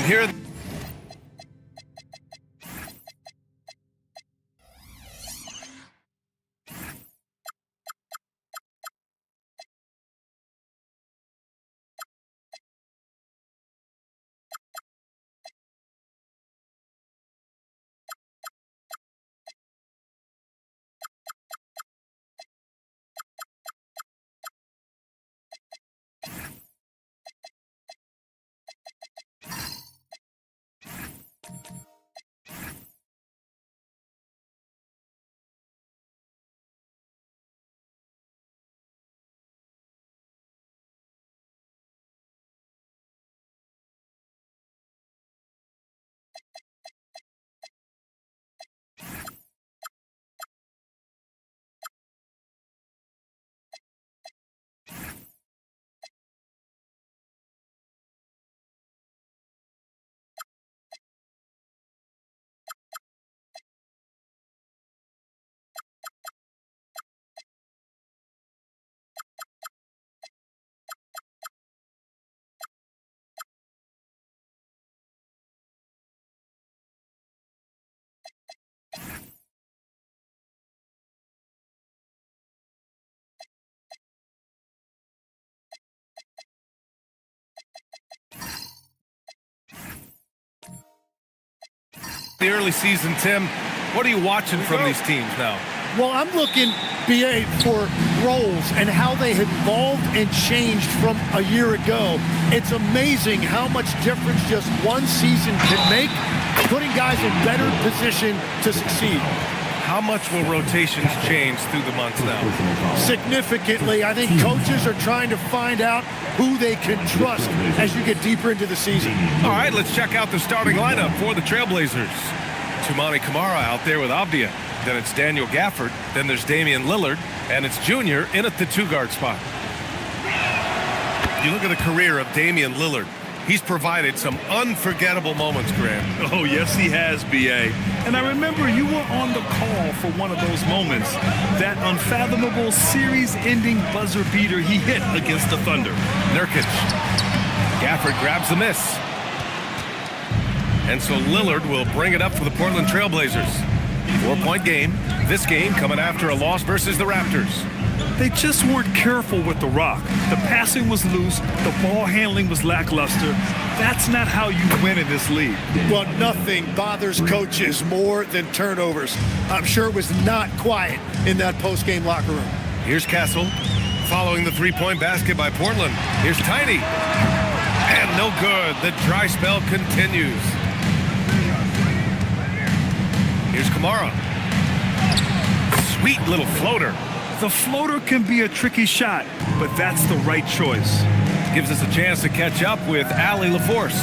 Here. The early season, Tim, what are you watching from these teams now? Well, I'm looking, BA, for roles and how they have evolved and changed from a year ago. It's amazing how much difference just one season can make, putting guys in better position to succeed. How much will rotations change through the months now? Significantly. I think coaches are trying to find out who they can trust as you get deeper into the season. All right, let's check out the starting lineup for the Trailblazers. Tumani Kamara out there with Abdia. Then it's Daniel Gafford. Then there's Damian Lillard. And it's Junior in at the two-guard spot. You look at the career of Damian Lillard. He's provided some unforgettable moments, Grant. Oh, yes, he has, B.A. And I remember you were on the call for one of those moments. That unfathomable series-ending buzzer beater he hit against the Thunder. Nurkic. Gafford grabs the miss. And so Lillard will bring it up for the Portland Trailblazers. 4-point game. This game coming after a loss versus the Raptors. They just weren't careful with the rock. The passing was loose. The ball handling was lackluster. That's not how you win in this league. Well, nothing bothers coaches more than turnovers. I'm sure it was not quiet in that post-game locker room. Here's Castle following the three-point basket by Portland. Here's Tiny. And no good. The dry spell continues. Here's Kamara. Sweet little floater. The floater can be a tricky shot, but that's the right choice. Gives us a chance to catch up with Allie LaForce.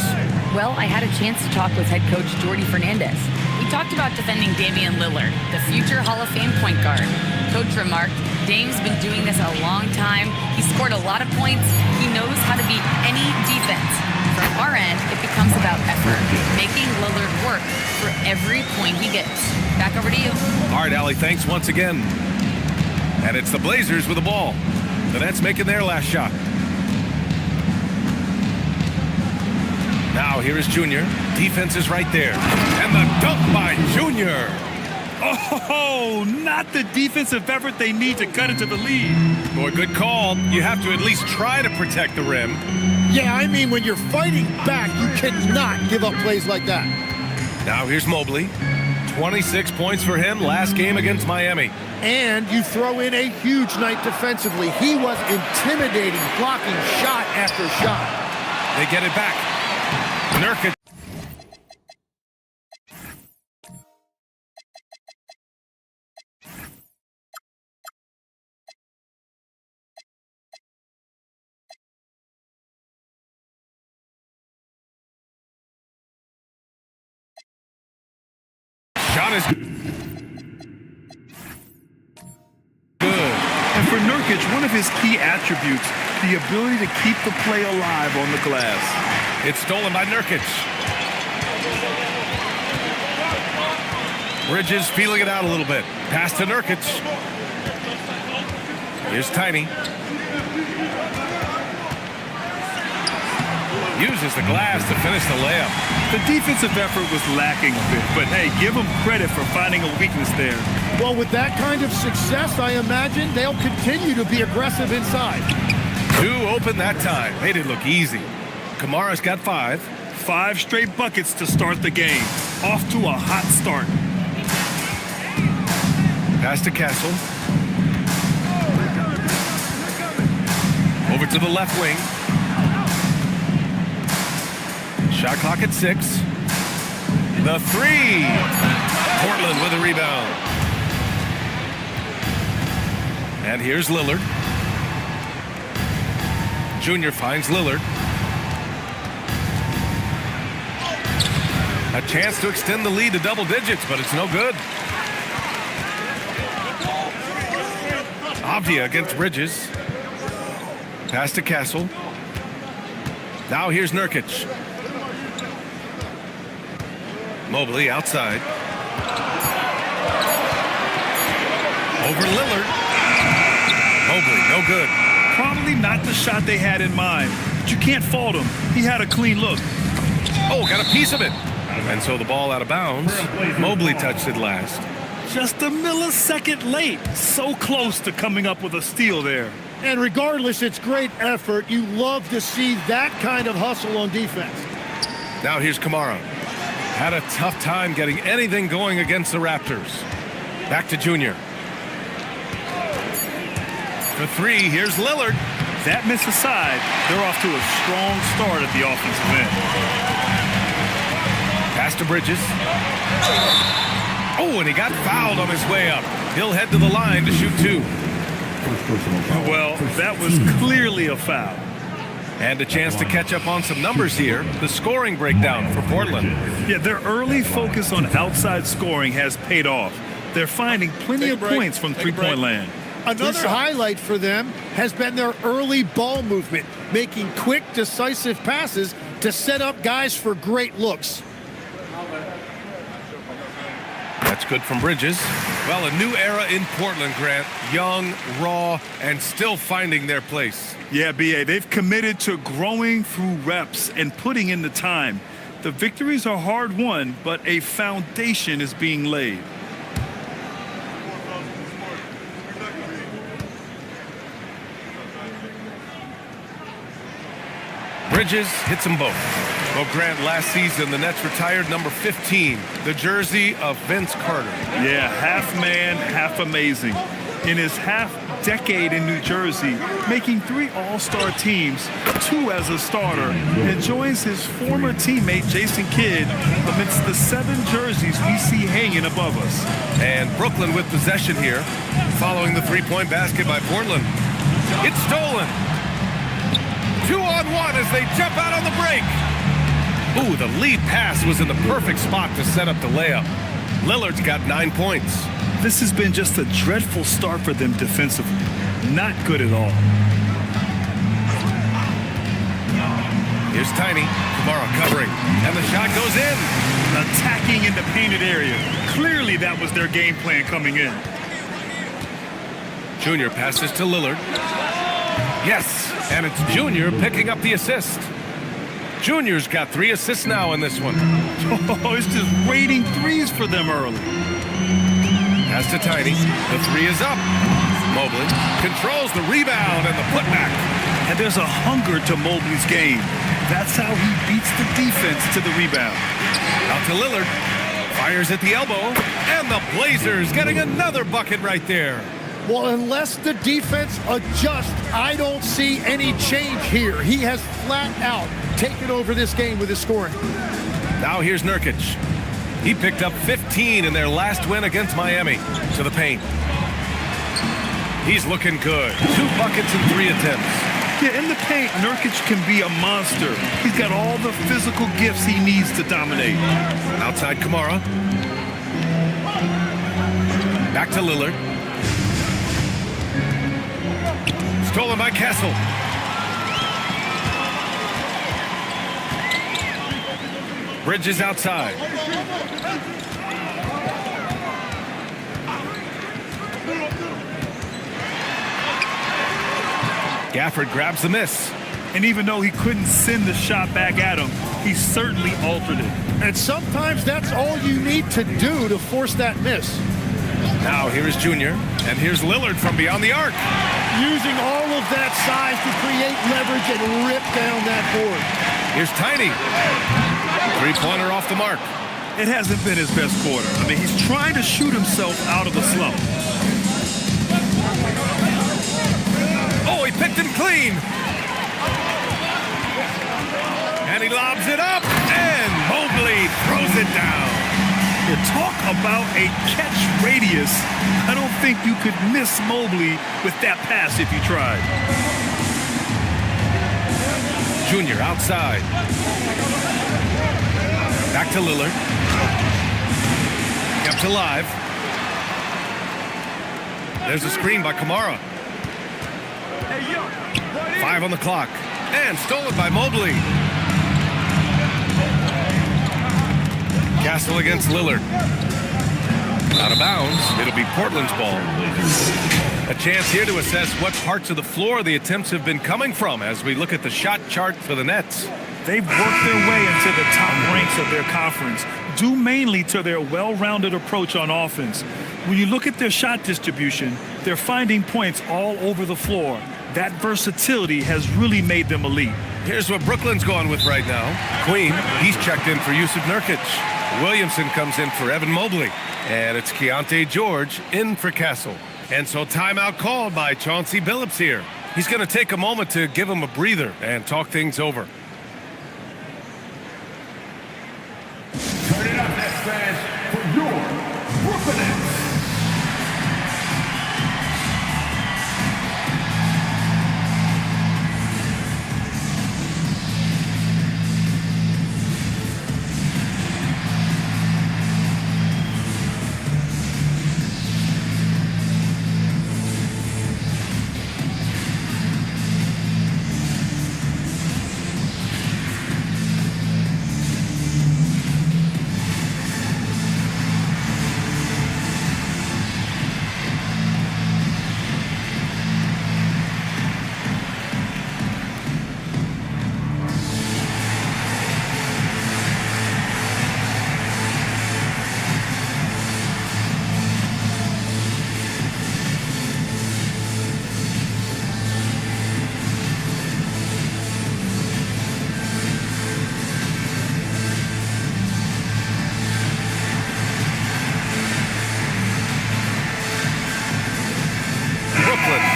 Well, I had a chance to talk with head coach Jordy Fernandez. We talked about defending Damian Lillard, the future Hall of Fame point guard. Coach remarked, Dame's been doing this a long time. He scored a lot of points. He knows how to beat any defense. From our end, it becomes about effort, making Lillard work for every point he gets. Back over to you. All right, Allie, thanks once again. And it's the Blazers with the ball. The Nets making their last shot. Now here is Junior. Defense is right there. And the dunk by Junior. Oh, not the defensive effort they need to cut into the lead. Boy, good call. You have to at least try to protect the rim. Yeah, I mean, when you're fighting back, you cannot give up plays like that. Now here's Mobley. 26 points for him last game against Miami. And you throw in a huge night defensively. He was intimidating, blocking shot after shot. They get it back. Nurkic. Shot is good. And for Nurkic, one of his key attributes, the ability to keep the play alive on the glass. It's stolen by Nurkic. Bridges feeling it out a little bit. Pass to Nurkic. Here's Tiny. Uses the glass to finish the layup. The defensive effort was lacking a bit, but hey, give them credit for finding a weakness there. Well, with that kind of success, I imagine they'll continue to be aggressive inside. 2 open that time. Made it look easy. Kamara's got 5. 5 straight buckets to start the game. Off to a hot start. Pass to Castle. Over to the left wing. Shot clock at 6. The 3. Portland with a rebound. And here's Lillard. Junior finds Lillard. A chance to extend the lead to double digits, but it's no good. Avdia against Bridges. Pass to Castle. Now here's Nurkic. Mobley outside. Over Lillard. Mobley, no good. Probably not the shot they had in mind, but you can't fault him. He had a clean look. Oh, got a piece of it. And so the ball out of bounds. Mobley touched it last. Just a millisecond late. So close to coming up with a steal there. And regardless, it's great effort. You love to see that kind of hustle on defense. Now here's Kamara. Had a tough time getting anything going against the Raptors. Back to Junior. For 3, here's Lillard. That miss aside, they're off to a strong start at the offensive end. Pass to Bridges. Oh, and he got fouled on his way up. He'll head to the line to shoot 2. Well, that was clearly a foul. And a chance to catch up on some numbers here. The scoring breakdown for Portland. Yeah, their early focus on outside scoring has paid off. They're finding plenty of points from three-point land. Another highlight for them has been their early ball movement, making quick, decisive passes to set up guys for great looks. That's good from Bridges. Well, a new era in Portland, Grant. Young, raw, and still finding their place. Yeah, B.A., they've committed to growing through reps and putting in the time. The victories are hard-won, but a foundation is being laid. Bridges hits them both. Well, Grant, last season, the Nets retired number 15, the jersey of Vince Carter. Yeah, half man, half amazing. In his half-decade in New Jersey, making 3 All-Star teams, 2 as a starter, and joins his former teammate Jason Kidd amidst the 7 jerseys we see hanging above us. And Brooklyn with possession here, following the three-point basket by Portland. It's stolen. 2-on-1 as they jump out on the break. Ooh, the lead pass was in the perfect spot to set up the layup. Lillard's got 9 points. This has been just a dreadful start for them defensively. Not good at all. Here's Tiny. Kamara covering. And the shot goes in. Attacking in the painted area. Clearly that was their game plan coming in. Junior passes to Lillard. Yes, and it's Junior picking up the assist. Junior's got 3 assists now in this one. Oh, it's just raining threes for them early. Pass to Tiny. The 3 is up. Mobley controls the rebound and the putback. And there's a hunger to Mobley's game. That's how he beats the defense to the rebound. Out to Lillard. Fires at the elbow. And the Blazers getting another bucket right there. Well, unless the defense adjusts, I don't see any change here. He has flat out taken over this game with his scoring. Now here's Nurkic. He picked up 15 in their last win against Miami. To the paint. He's looking good. 2 buckets and 3 attempts. Yeah, in the paint, Nurkic can be a monster. He's got all the physical gifts he needs to dominate. Outside Kamara. Back to Lillard. Stolen by Castle. Bridges outside. Gafford grabs the miss. And even though he couldn't send the shot back at him, he certainly altered it. And sometimes that's all you need to do to force that miss. Now here's Junior, and here's Lillard from beyond the arc. Using all of that size to create leverage and rip down that board. Here's Tiny. Three-pointer off the mark. It hasn't been his best quarter. I mean, he's trying to shoot himself out of the slump. Oh, he picked him clean. And he lobs it up, and Mobley throws it down. You talk about a catch radius. I don't think you could miss Mobley with that pass if you tried. Junior outside. Back to Lillard. Kept alive. There's a screen by Kamara. 5 on the clock. And stolen by Mobley. Castle against Lillard. Out of bounds. It'll be Portland's ball. A chance here to assess what parts of the floor the attempts have been coming from as we look at the shot chart for the Nets. They've worked their way into the top ranks of their conference, due mainly to their well-rounded approach on offense. When you look at their shot distribution, they're finding points all over the floor. That versatility has really made them elite. Here's what Brooklyn's going with right now. Queen, he's checked in for Yusuf Nurkic. Williamson comes in for Evan Mobley. And it's Keontae George in for Castle. And so timeout called by Chauncey Billups here. He's going to take a moment to give him a breather and talk things over. Turn it up, Nets fans, for your Brooklyn Nets.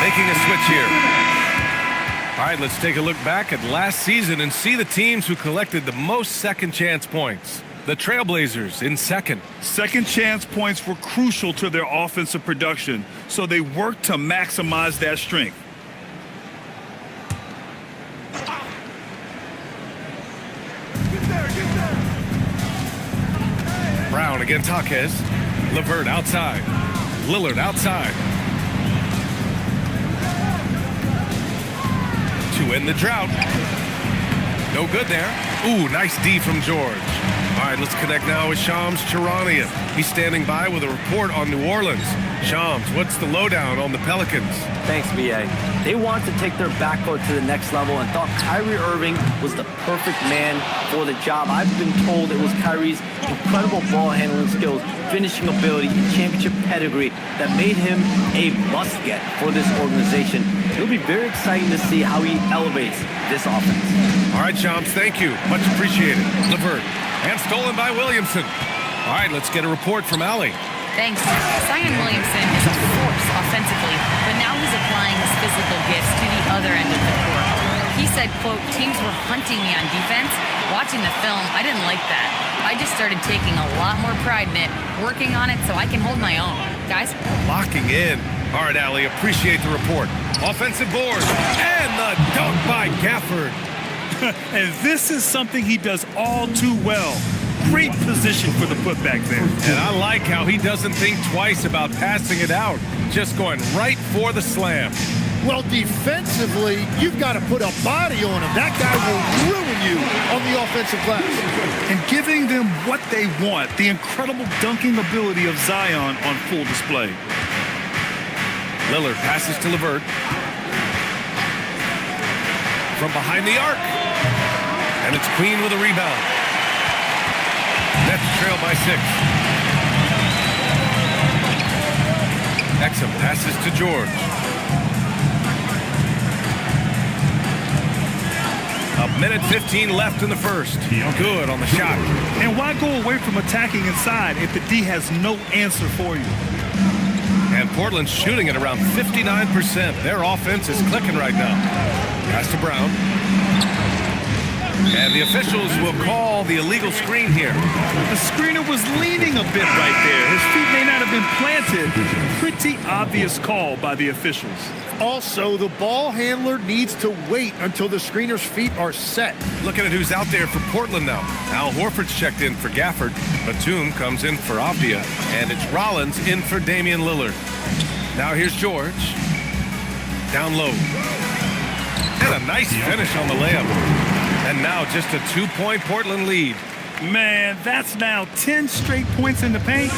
Making a switch here. All right, let's take a look back at last season and see the teams who collected the most second chance points. The Trailblazers in second. Second chance points were crucial to their offensive production, so they worked to maximize that strength. Brown against Jaquez. LeVert outside. Lillard outside. To end the drought. No good there. Ooh, nice D from George. All right, let's connect now with Shams Charania. He's standing by with a report on New Orleans. Shams, what's the lowdown on the Pelicans? Thanks, B.A. They wanted to take their backcourt to the next level and thought Kyrie Irving was the perfect man for the job. I've been told it was Kyrie's incredible ball handling skills, finishing ability, and championship pedigree that made him a must-get for this organization. It'll be very exciting to see how he elevates this offense. All right, Shams, thank you. Much appreciated. LeVert. And stolen by Williamson. All right, let's get a report from Allie. Thanks. Zion Williamson is a force offensively, but now he's applying his physical gifts to the other end of the court. He said, quote, teams were hunting me on defense. Watching the film, I didn't like that. I just started taking a lot more pride in it, working on it so I can hold my own. Guys? Locking in. All right, Allie, appreciate the report. Offensive board. And the dunk by Gafford. And this is something he does all too well. Great position for the putback there. And I like how he doesn't think twice about passing it out. Just going right for the slam. Well, defensively, you've got to put a body on him. That guy will ruin you on the offensive glass. And giving them what they want, the incredible dunking ability of Zion on full display. Lillard passes to LeVert. from behind the arc. And it's Queen with a rebound. Nets trail by 6. Exum passes to George. A minute 15 left in the first. Good on the shot. And why go away from attacking inside if the D has no answer for you? And Portland's shooting at around 59%. Their offense is clicking right now. Pass to Brown. And the officials will call the illegal screen here. The screener was leaning a bit right there. His feet may not have been planted. Pretty obvious call by the officials. Also, the ball handler needs to wait until the screener's feet are set. Looking at who's out there for Portland now. Al Horford's checked in for Gafford. Batum comes in for Avdia. And it's Rollins in for Damian Lillard. Now here's George. Down low. And a nice finish on the layup. And now just a 2-point Portland lead. Man, that's now 10 straight points in the paint.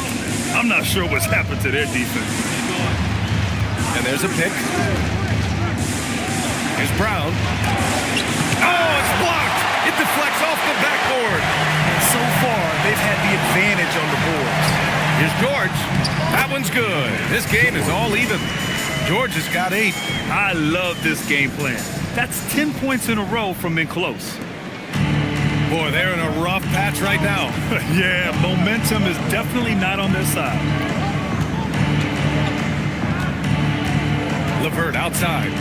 I'm not sure what's happened to their defense. And there's a pick. Here's Brown. Oh, it's blocked. It deflects off the backboard. And so far, they've had the advantage on the boards. Here's George. That one's good. This game is all even. George has got 8. I love this game plan. That's 10 points in a row from in close. Boy, they're in a rough patch right now. Yeah, momentum is definitely not on their side. LeVert outside.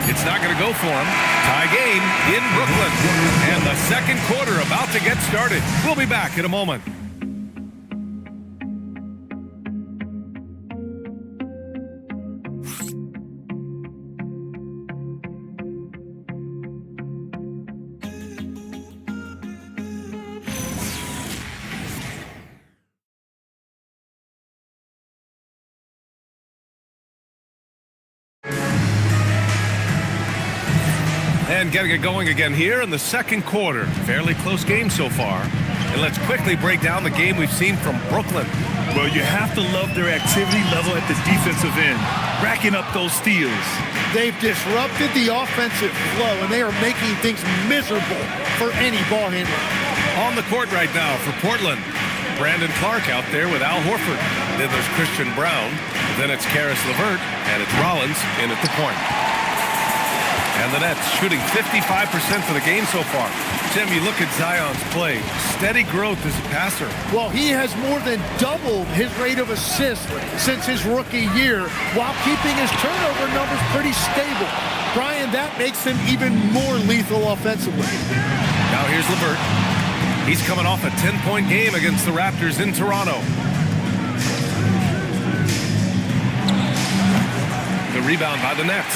It's not going to go for him. Tie game in Brooklyn. And the second quarter about to get started. We'll be back in a moment. And getting it going again here in the second quarter. Fairly close game so far. And let's quickly break down the game we've seen from Brooklyn. Well, you have to love their activity level at the defensive end, racking up those steals. They've disrupted the offensive flow, and they are making things miserable for any ball handler. On the court right now for Portland, Brandon Clark out there with Al Horford. Then there's Christian Brown. Then it's Karis LeVert, and it's Rollins in at the point. And the Nets shooting 55% for the game so far. Tim, you look at Zion's play. Steady growth as a passer. Well, he has more than doubled his rate of assists since his rookie year while keeping his turnover numbers pretty stable. Brian, that makes him even more lethal offensively. Now here's LeVert. He's coming off a 10-point game against the Raptors in Toronto. The rebound by the Nets.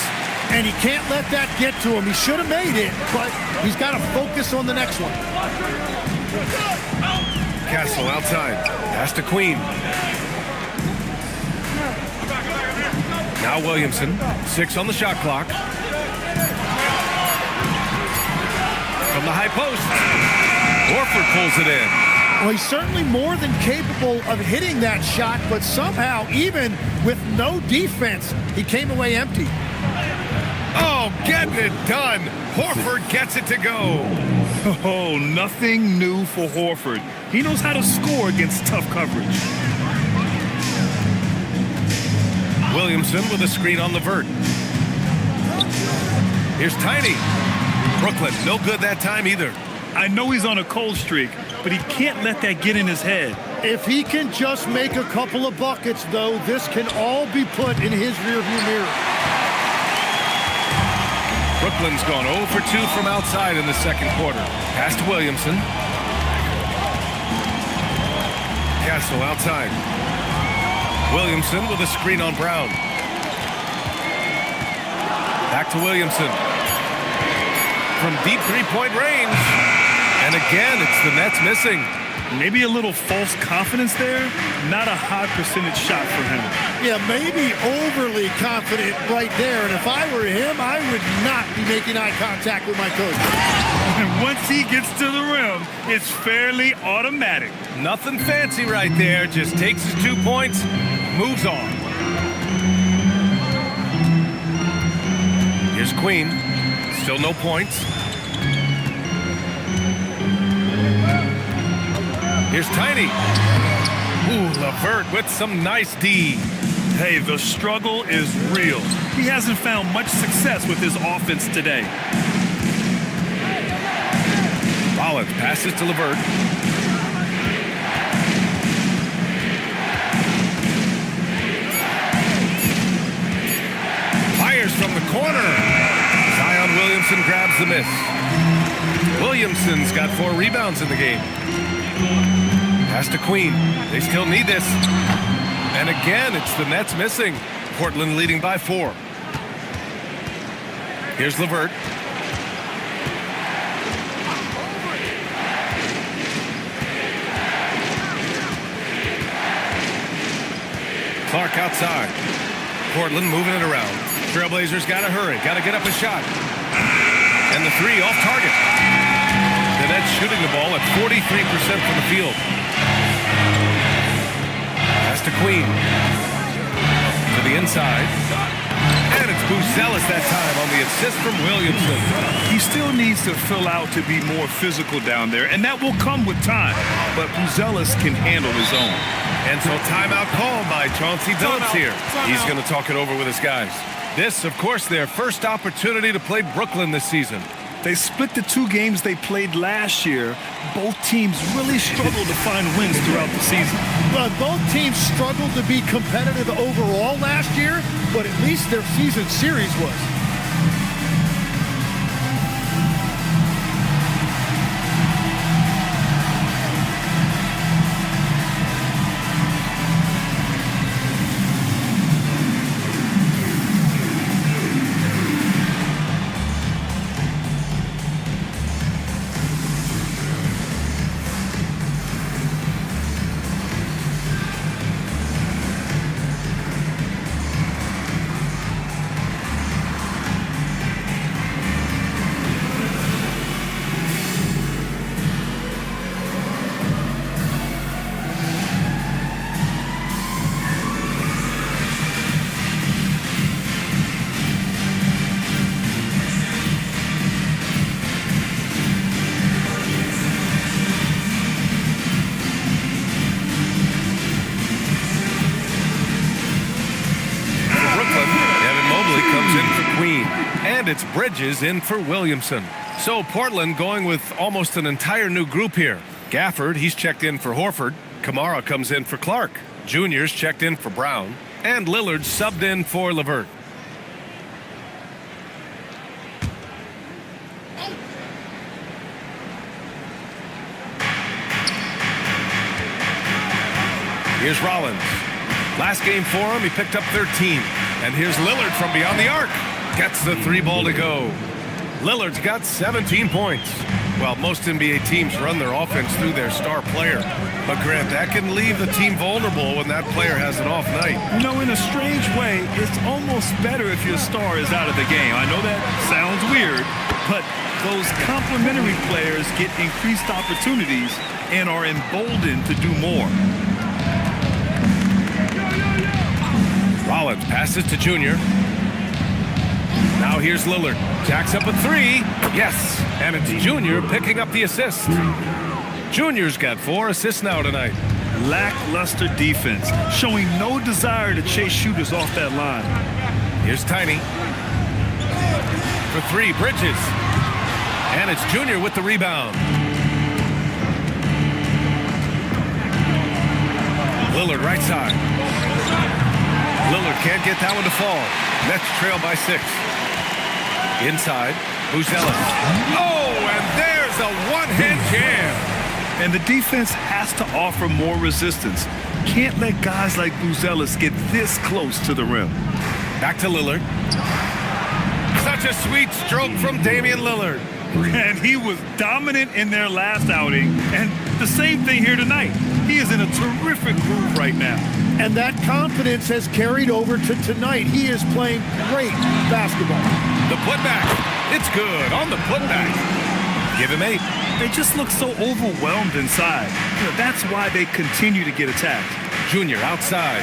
And he can't let that get to him. He should have made it, but he's got to focus on the next one. Castle outside. Pass to Queen. Now Williamson. 6 on the shot clock. From the high post. Horford pulls it in. Well, he's certainly more than capable of hitting that shot, but somehow, even with no defense, he came away empty. Oh, getting it done. Horford gets it to go. Oh, nothing new for Horford. He knows how to score against tough coverage. Williamson with a screen on LeVert. Here's Tiny. Brooklyn, no good that time either. I know he's on a cold streak, but he can't let that get in his head. If he can just make a couple of buckets, though, this can all be put in his rearview mirror. Brooklyn's gone 0 for 2 from outside in the second quarter. Pass to Williamson. Castle outside. Williamson with a screen on Brown. Back to Williamson. From deep three-point range. And again, it's the Nets missing. Maybe a little false confidence there. Not a high percentage shot for him. Yeah, maybe overly confident right there. And if I were him, I would not be making eye contact with my coach. And once he gets to the rim, it's fairly automatic. Nothing fancy right there. Just takes his 2 points, moves on. Queen. Still no points. Here's Tiny. Ooh, LeVert with some nice D. Hey, the struggle is real. He hasn't found much success with his offense today. Rollins passes to LeVert. Fires from the corner. Zion Williamson grabs the miss. Williamson's got 4 rebounds in the game. Pass to Queen. They still need this. And again, it's the Nets missing. Portland leading by 4. Here's LeVert. Clark outside. Portland moving it around. Trailblazers got to hurry. Got to get up a shot. And the 3 off target. The Nets shooting the ball at 43% from the field. Pass to Queen. To the inside. And it's Buzelis that time on the assist from Williamson. He still needs to fill out to be more physical down there, and that will come with time. But Buzelis can handle his own. And so timeout called by Chauncey Billups here. He's going to talk it over with his guys. This, of course, their first opportunity to play Brooklyn this season. They split the 2 games they played last year. Both teams really struggled to find wins throughout the season. But both teams struggled to be competitive overall last year, but at least their season series was. And it's Bridges in for Williamson. So Portland going with almost an entire new group here. Gafford, he's checked in for Horford. Kamara comes in for Clark. Junior's checked in for Brown. And Lillard subbed in for LeVert. Here's Rollins. Last game for him, he picked up 13. And here's Lillard from beyond the arc. Gets the 3 ball to go. Lillard's got 17 points. Well, most NBA teams run their offense through their star player. But Grant, that can leave the team vulnerable when that player has an off night. You know, in a strange way, it's almost better if your star is out of the game. I know that sounds weird, but those complementary players get increased opportunities and are emboldened to do more. Rollins passes to Junior. Now here's Lillard. Jacks up a 3. Yes. And it's Junior picking up the assist. Junior's got 4 assists now tonight. Lackluster defense, showing no desire to chase shooters off that line. Here's Tiny. For 3, Bridges. And it's Junior with the rebound. Lillard right side. Lillard can't get that one to fall. Nets trail by 6. Inside, Buzelis. Oh, and there's a one-hand jam. And the defense has to offer more resistance. Can't let guys like Buzelis get this close to the rim. Back to Lillard. Such a sweet stroke from Damian Lillard. And he was dominant in their last outing. And the same thing here tonight. He is in a terrific groove right now. And that confidence has carried over to tonight. He is playing great basketball. The putback. It's good on the putback. Give him 8. They just look so overwhelmed inside. You know, that's why they continue to get attacked. Junior outside.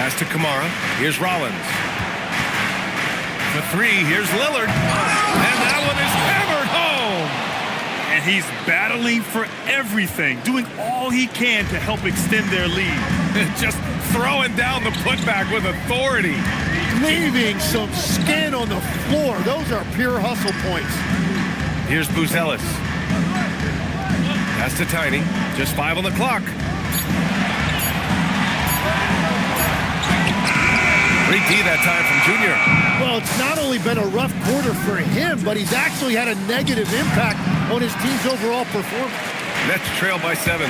Pass to Kamara. Here's Rollins. for three. Here's Lillard. And that one is hammered home. And he's battling for everything, doing all he can to help extend their lead. Just throwing down the putback with authority. Leaving some skin on the floor. Those are pure hustle points. Here's Buzelis. Pass to Tiny. Just 5 on the clock. Great D that time from Junior. Well, it's not only been a rough quarter for him, but he's actually had a negative impact on his team's overall performance. Nets trail by 7.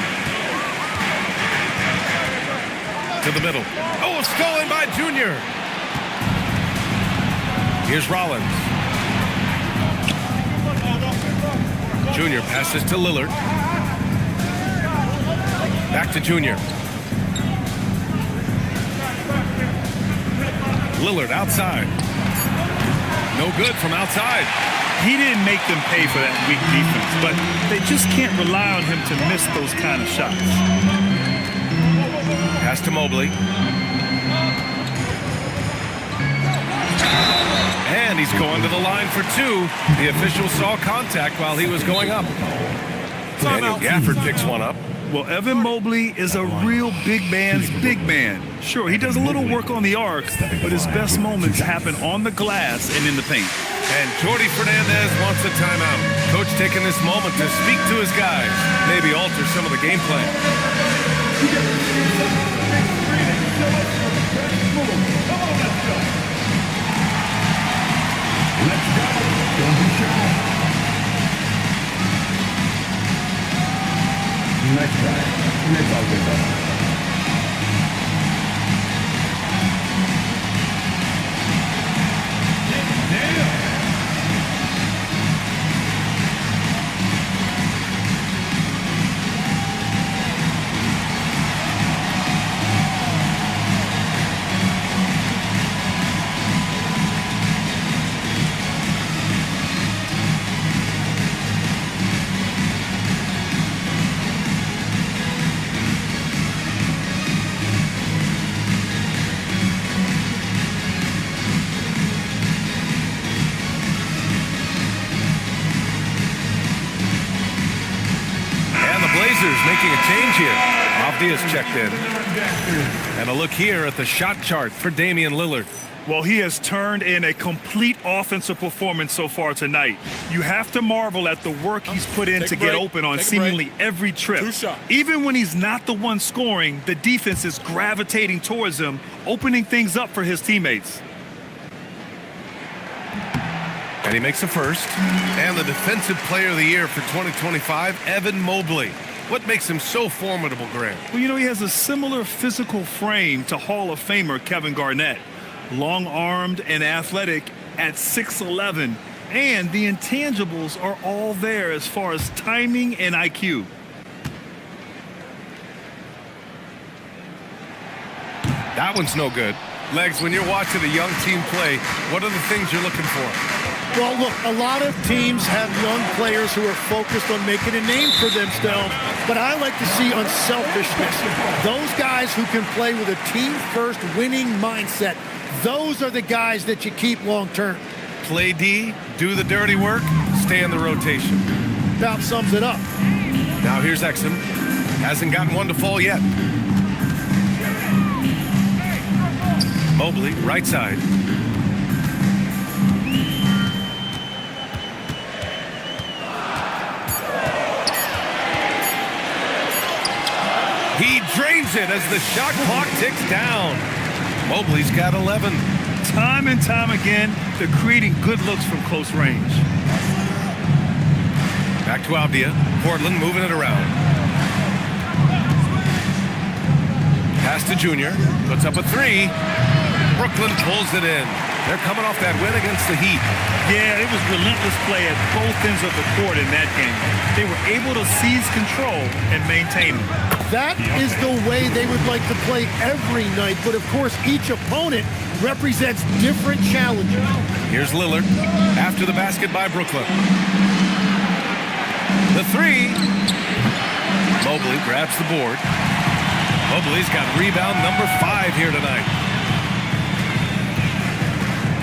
To the middle. Oh, stolen by Junior. Here's Rollins. Junior passes to Lillard. Back to Junior. Lillard outside. No good from outside. He didn't make them pay for that weak defense, but they just can't rely on him to miss those kind of shots. Pass to Mobley. And he's going to the line for 2. The official saw contact while he was going up. Daniel Gafford picks one up. Well, Evan Mobley is a real big man's big man. Sure, he does a little work on the arc, but his best moments happen on the glass and in the paint. And Jordy Fernandez wants a timeout. Coach taking this moment to speak to his guys, maybe alter some of the game plan. Let's go. Don't be shy. Nice try. Nice all good though. Blazers making a change here. Avdia's checked in. And a look here at the shot chart for Damian Lillard. Well, he has turned in a complete offensive performance so far tonight. You have to marvel at the work he's put in to get open on seemingly every trip. Even when he's not the one scoring, the defense is gravitating towards him, opening things up for his teammates. And he makes a first. And the Defensive Player of the Year for 2025, Evan Mobley. What makes him so formidable, Grant? Well, you know, he has a similar physical frame to Hall of Famer Kevin Garnett. Long-armed and athletic at 6'11", and the intangibles are all there as far as timing and IQ. That one's no good. Legs, when you're watching a young team play, what are the things you're looking for? Well, look, a lot of teams have young players who are focused on making a name for themselves, but I like to see unselfishness. Those guys who can play with a team-first winning mindset, those are the guys that you keep long-term. Play D, do the dirty work, stay in the rotation. About sums it up. Now here's Exum. Hasn't gotten one to fall yet. Mobley, right side. He drains it as the shot clock ticks down. Mobley's got 11. Time and time again, they're creating good looks from close range. Back to Avdia. Portland moving it around. Pass to Junior. Puts up a three. Brooklyn pulls it in. They're coming off that win against the Heat. Yeah, it was relentless play at both ends of the court in that game. They were able to seize control and maintain it. That is the way they would like to play every night, but of course each opponent represents different challenges. Here's Lillard after the basket by Brooklyn. The three. Mobley grabs the board. Mobley's got rebound number 5 here tonight.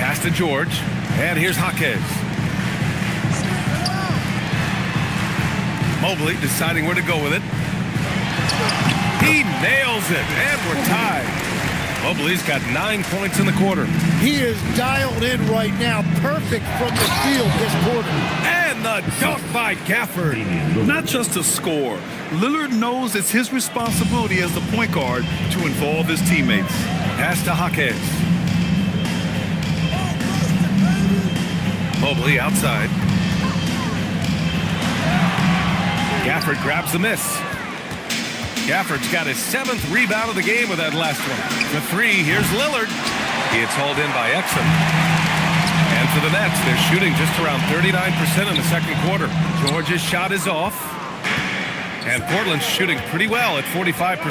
Pass to George. And here's Jaquez. Mobley deciding where to go with it. He nails it, and we're tied. Mobley's got 9 points in the quarter. He is dialed in right now. Perfect from the field this quarter. And the dunk by Gafford. Not just to score, Lillard knows it's his responsibility as the point guard to involve his teammates. Pass to Jaquez. Mobley outside. Gafford grabs the miss. Gafford's got his 7th rebound of the game with that last one. The three, here's Lillard. It's hauled in by Exum. And for the Nets, they're shooting just around 39% in the second quarter. George's shot is off. And Portland's shooting pretty well at 45%.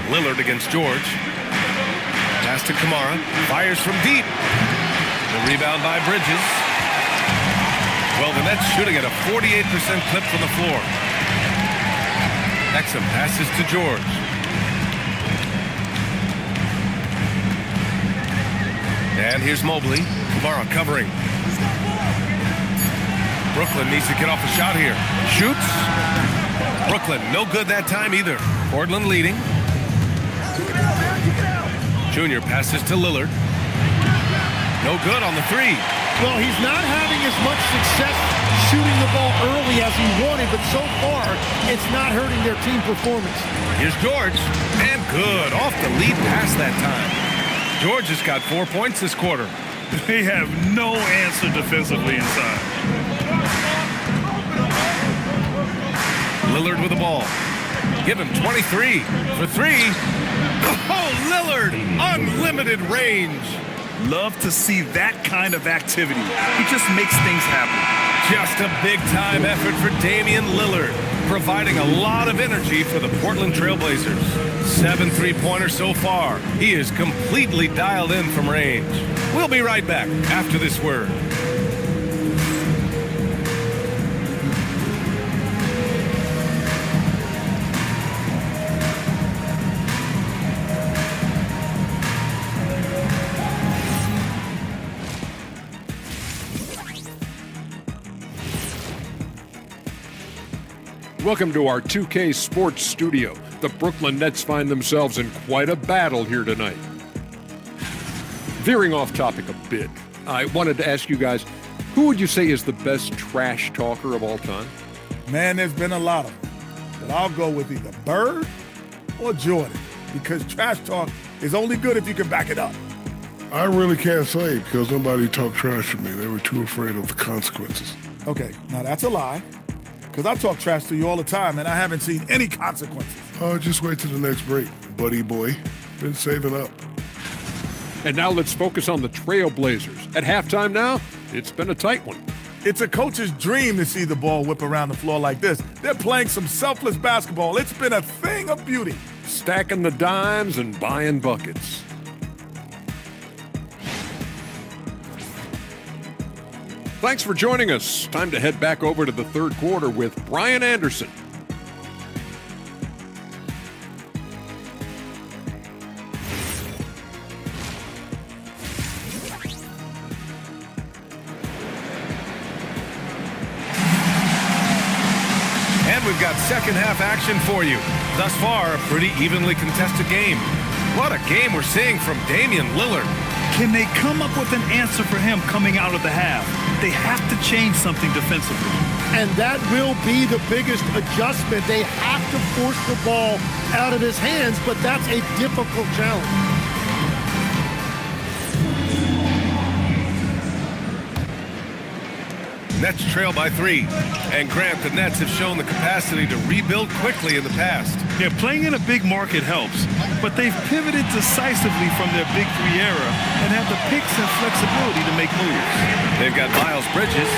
Lillard against George. Pass to Kamara. Fires from deep. The rebound by Bridges. Well, the Nets shooting at a 48% clip from the floor. Exum passes to George. And here's Mobley. Kamara covering. Brooklyn needs to get off a shot here. Shoots. Brooklyn, no good that time either. Portland leading. Junior passes to Lillard. No good on the three. Well, he's not having as much success shooting the ball early as he wanted, but so far, it's not hurting their team performance. Here's George, and good, off the lead pass that time. George has got 4 points this quarter. They have no answer defensively inside. Lillard with the ball. Give him 23 for three. Oh, Lillard, unlimited range. Love to see that kind of activity. He just makes things happen. Just a big-time effort for Damian Lillard, providing a lot of energy for the Portland Trailblazers. 7 3-pointers so far. He is completely dialed in from range. We'll be right back after this word. Welcome to our 2K Sports Studio. The Brooklyn Nets find themselves in quite a battle here tonight. Veering off topic a bit, I wanted to ask you guys, who would you say is the best trash talker of all time? Man, there's been a lot of them. But I'll go with either Bird or Jordan, because trash talk is only good if you can back it up. I really can't say because nobody talked trash to me. They were too afraid of the consequences. Okay, now that's a lie, because I talk trash to you all the time, and I haven't seen any consequences. Oh, just wait till the next break, buddy boy. Been saving up. And now let's focus on the Trailblazers. At halftime now, it's been a tight one. It's a coach's dream to see the ball whip around the floor like this. They're playing some selfless basketball. It's been a thing of beauty. Stacking the dimes and buying buckets. Thanks for joining us. Time to head back over to the third quarter with Brian Anderson. And we've got second half action for you. Thus far, a pretty evenly contested game. What a game we're seeing from Damian Lillard. Can they come up with an answer for him coming out of the half? They have to change something defensively. And that will be the biggest adjustment. They have to force the ball out of his hands, but that's a difficult challenge. Nets trail by 3. And Grant, the Nets have shown the capacity to rebuild quickly in the past. Yeah, playing in a big market helps, but they've pivoted decisively from their Big Three era and have the picks and flexibility to make moves. They've got Miles Bridges.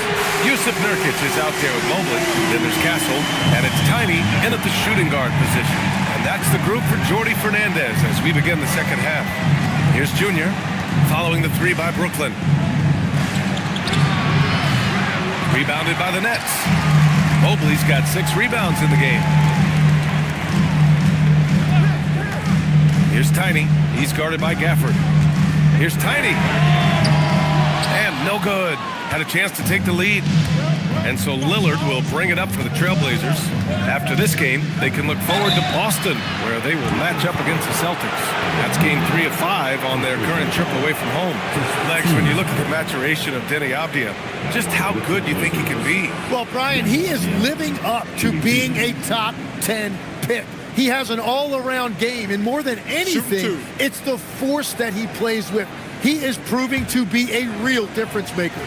Yusuf Nurkic is out there with Mobley. Then there's Castle, and it's Tiny in at the shooting guard position. And that's the group for Jordy Fernandez as we begin the second half. Here's Junior, following the 3 by Brooklyn. Rebounded by the Nets. Mobley's got 6 rebounds in the game. Here's Tiny. He's guarded by Gafford. Here's Tiny. And no good. Had a chance to take the lead. And so Lillard will bring it up for the Trailblazers. After this game, they can look forward to Boston, where they will match up against the Celtics. That's game 3 of 5 on their current trip away from home. Lex, when you look at the maturation of Denny Avdia, just how good you think he can be? Well, Brian, he is living up to being a top 10 pick. He has an all-around game, and more than anything, it's the force that he plays with. He is proving to be a real difference maker.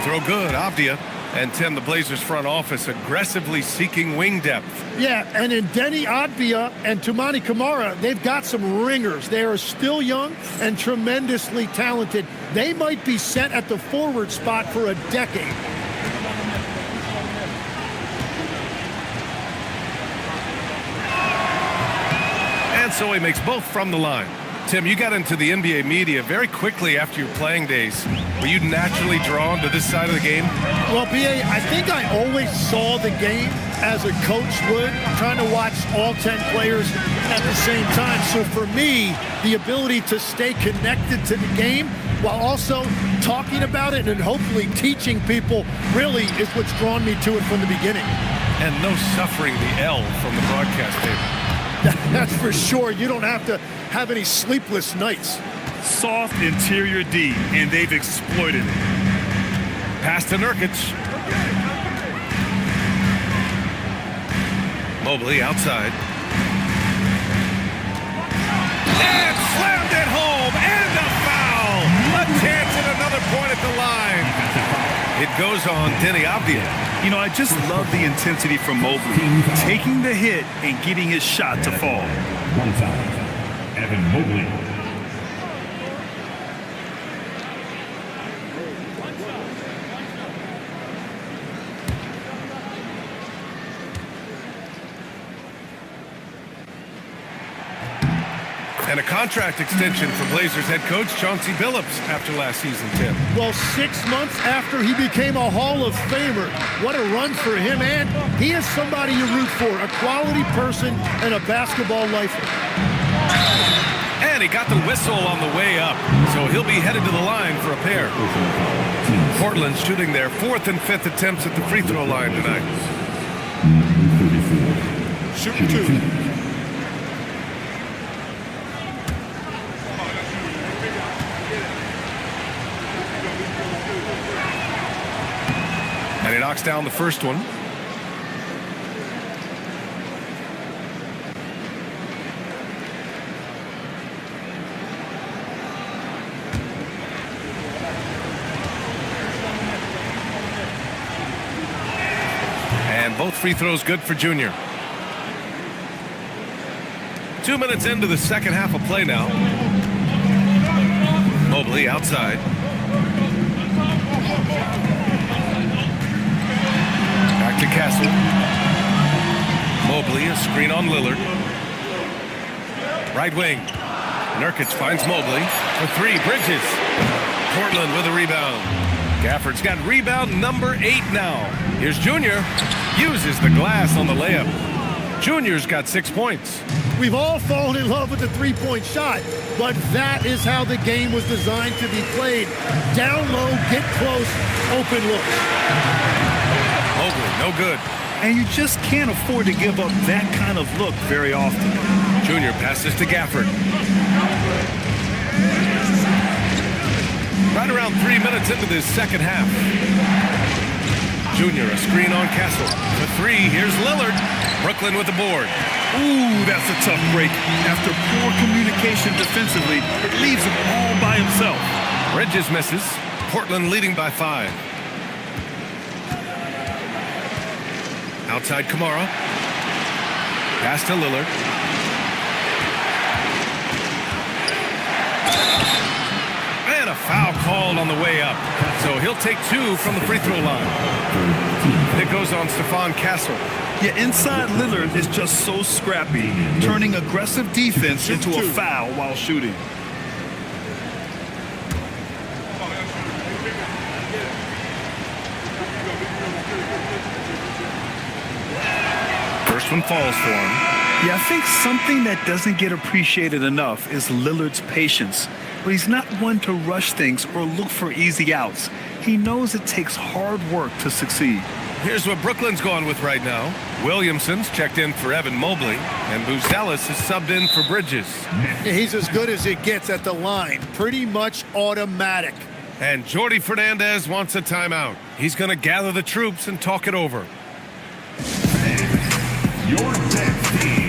Throw good, Avdia. And Tim, the Blazers front office aggressively seeking wing depth. Yeah, and in Denny Avdia and Toumani Camara, they've got some ringers. They are still young and tremendously talented. They might be set at the forward spot for a decade. And so he makes both from the line. Tim, you got into the NBA media very quickly after your playing days. Were you naturally drawn to this side of the game? Well, B.A., I think I always saw the game as a coach would, trying to watch all 10 players at the same time. So for me, the ability to stay connected to the game while also talking about it and hopefully teaching people really is what's drawn me to it from the beginning. And no suffering the L from the broadcast table. That's for sure. You don't have to have any sleepless nights. Soft interior D, and they've exploited it. Pass to Nurkic. Mobley outside. And slammed it home. And a foul. A chance at another point at the line. It goes on Denny Avdia. You know, I just love the intensity from Mobley, taking the hit and getting his shot to fall. 1 foul. Evan Mobley. And a contract extension for Blazers head coach Chauncey Billups after last season, Tim. Well, 6 months after he became a Hall of Famer, what a run for him, and he is somebody you root for, a quality person and a basketball lifer. And he got the whistle on the way up, so he'll be headed to the line for a pair. Portland shooting their 4th and 5th attempts at the free throw line tonight. Shooting 2. And he knocks down the first one. And both free throws good for Junior. 2 minutes into the second half of play now. Mobley outside. Back to Castle. Mobley, a screen on Lillard. Right wing. Nurkic finds Mobley for 3. Bridges. Portland with a rebound. Gafford's got rebound number 8 now. Here's Junior. Uses the glass on the layup. Junior's got 6 points. We've all fallen in love with the three-point shot, but that is how the game was designed to be played. Down low, get close, open look. Mobley, no good. And you just can't afford to give up that kind of look very often. Junior passes to Gafford. Right around 3 minutes into this second half. Junior, a screen on Castle. For 3, here's Lillard. Brooklyn with the board. Ooh, that's a tough break. After poor communication defensively, it leaves him all by himself. Bridges misses. Portland leading by 5. Outside Kamara. Pass to Lillard. And a foul called on the way up. So he'll take 2 from the free throw line. It goes on Stephon Castle. Yeah, inside Lillard is just so scrappy, turning aggressive defense into a foul while shooting. First one falls for him. Yeah, I think something that doesn't get appreciated enough is Lillard's patience. But he's not one to rush things or look for easy outs. He knows it takes hard work to succeed. Here's what Brooklyn's going with right now. Williamson's checked in for Evan Mobley, and Buzelis is subbed in for Bridges. He's as good as it gets at the line. Pretty much automatic. And Jordy Fernandez wants a timeout. He's going to gather the troops and talk it over. Your next team.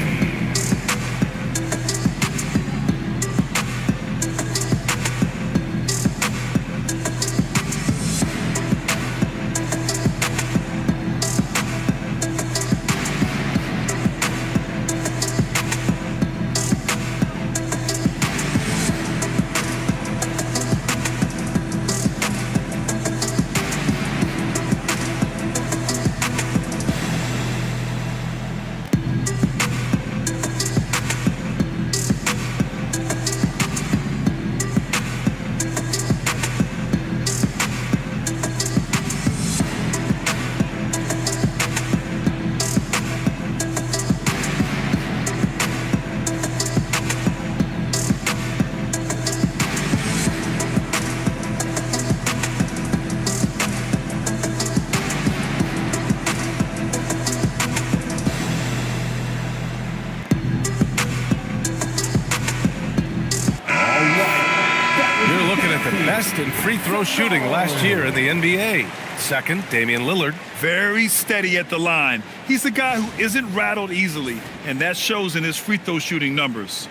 Best in free throw shooting last year in the NBA. Second, Damian Lillard. Very steady at the line. He's a guy who isn't rattled easily, and that shows in his free throw shooting numbers.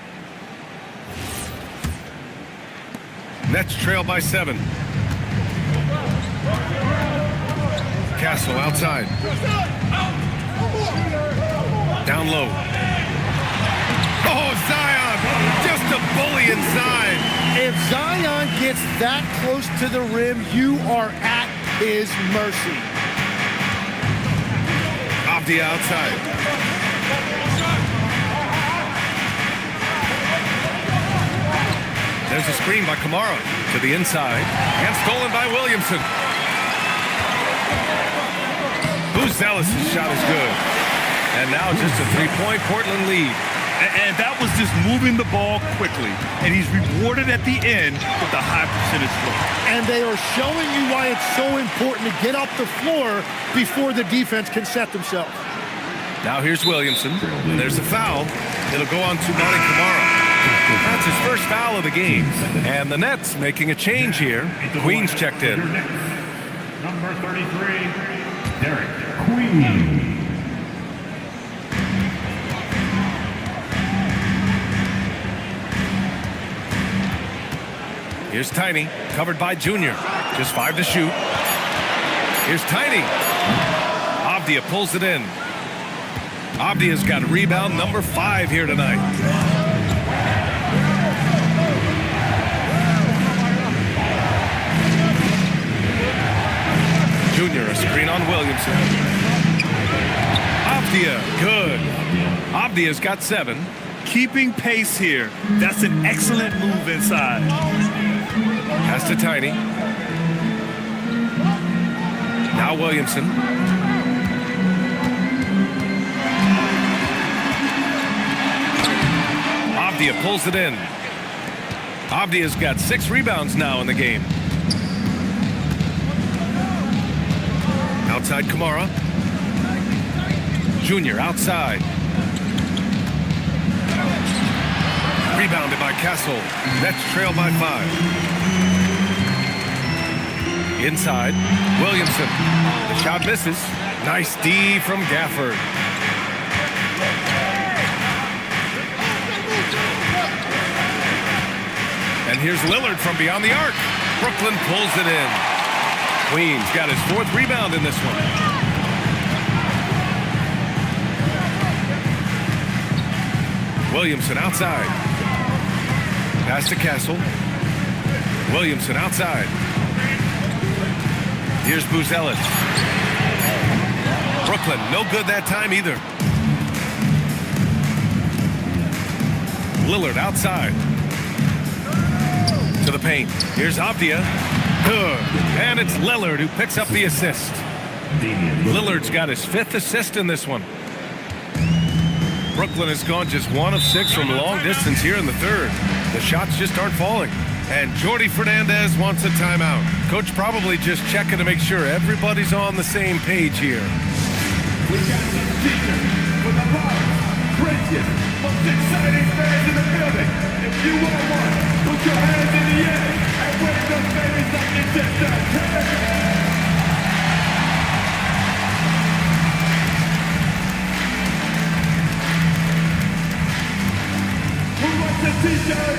Nets trail by 7. Castle outside. Down low. Oh, Zion! Just a bully inside. If Zion gets that close to the rim, you are at his mercy. Off the outside. There's a screen by Kamara to the inside and stolen by Williamson. Buzelis' shot is good. And now just a three-point Portland lead. And that was just moving the ball quickly. And he's rewarded at the end with a high percentage look. And they are showing you why it's so important to get off the floor before the defense can set themselves. Now here's Williamson. And there's a foul. It'll go on to Monty Kamara. That's his first foul of the game. And the Nets making a change here. Queen's checked in. Number 33, Derek Queen. Here's Tiny, covered by Junior. Just 5 to shoot. Here's Tiny. Avdia pulls it in. Avdia's got rebound number 5 here tonight. Junior, a screen on Williamson. Avdia, good. Avdia's got 7. Keeping pace here. That's an excellent move inside. Pass to Tiny. Now Williamson. Avdia pulls it in. Avdia's got 6 rebounds now in the game. Outside Kamara. Junior outside. Rebounded by Castle. Nets trail by 5. Inside, Williamson. The shot misses. Nice D from Gafford. And here's Lillard from beyond the arc. Brooklyn pulls it in. Queen's got his 4th rebound in this one. Williamson outside. Pass to Castle. Williamson outside. Here's Buzelis. Brooklyn, no good that time either. Lillard outside. To the paint. Here's Avdia. Good. And it's Lillard who picks up the assist. Lillard's got his 5th assist in this one. Brooklyn has gone just 1 of 6 from long distance here in the third. The shots just aren't falling. And Jordy Fernandez wants a timeout. Coach probably just checking to make sure everybody's on the same page here. We got some teachers for the loudest, craziest, most exciting fans in the building. If you want one, put your hands in the air and wave those babies like you just don't care. Who wants a t-shirt?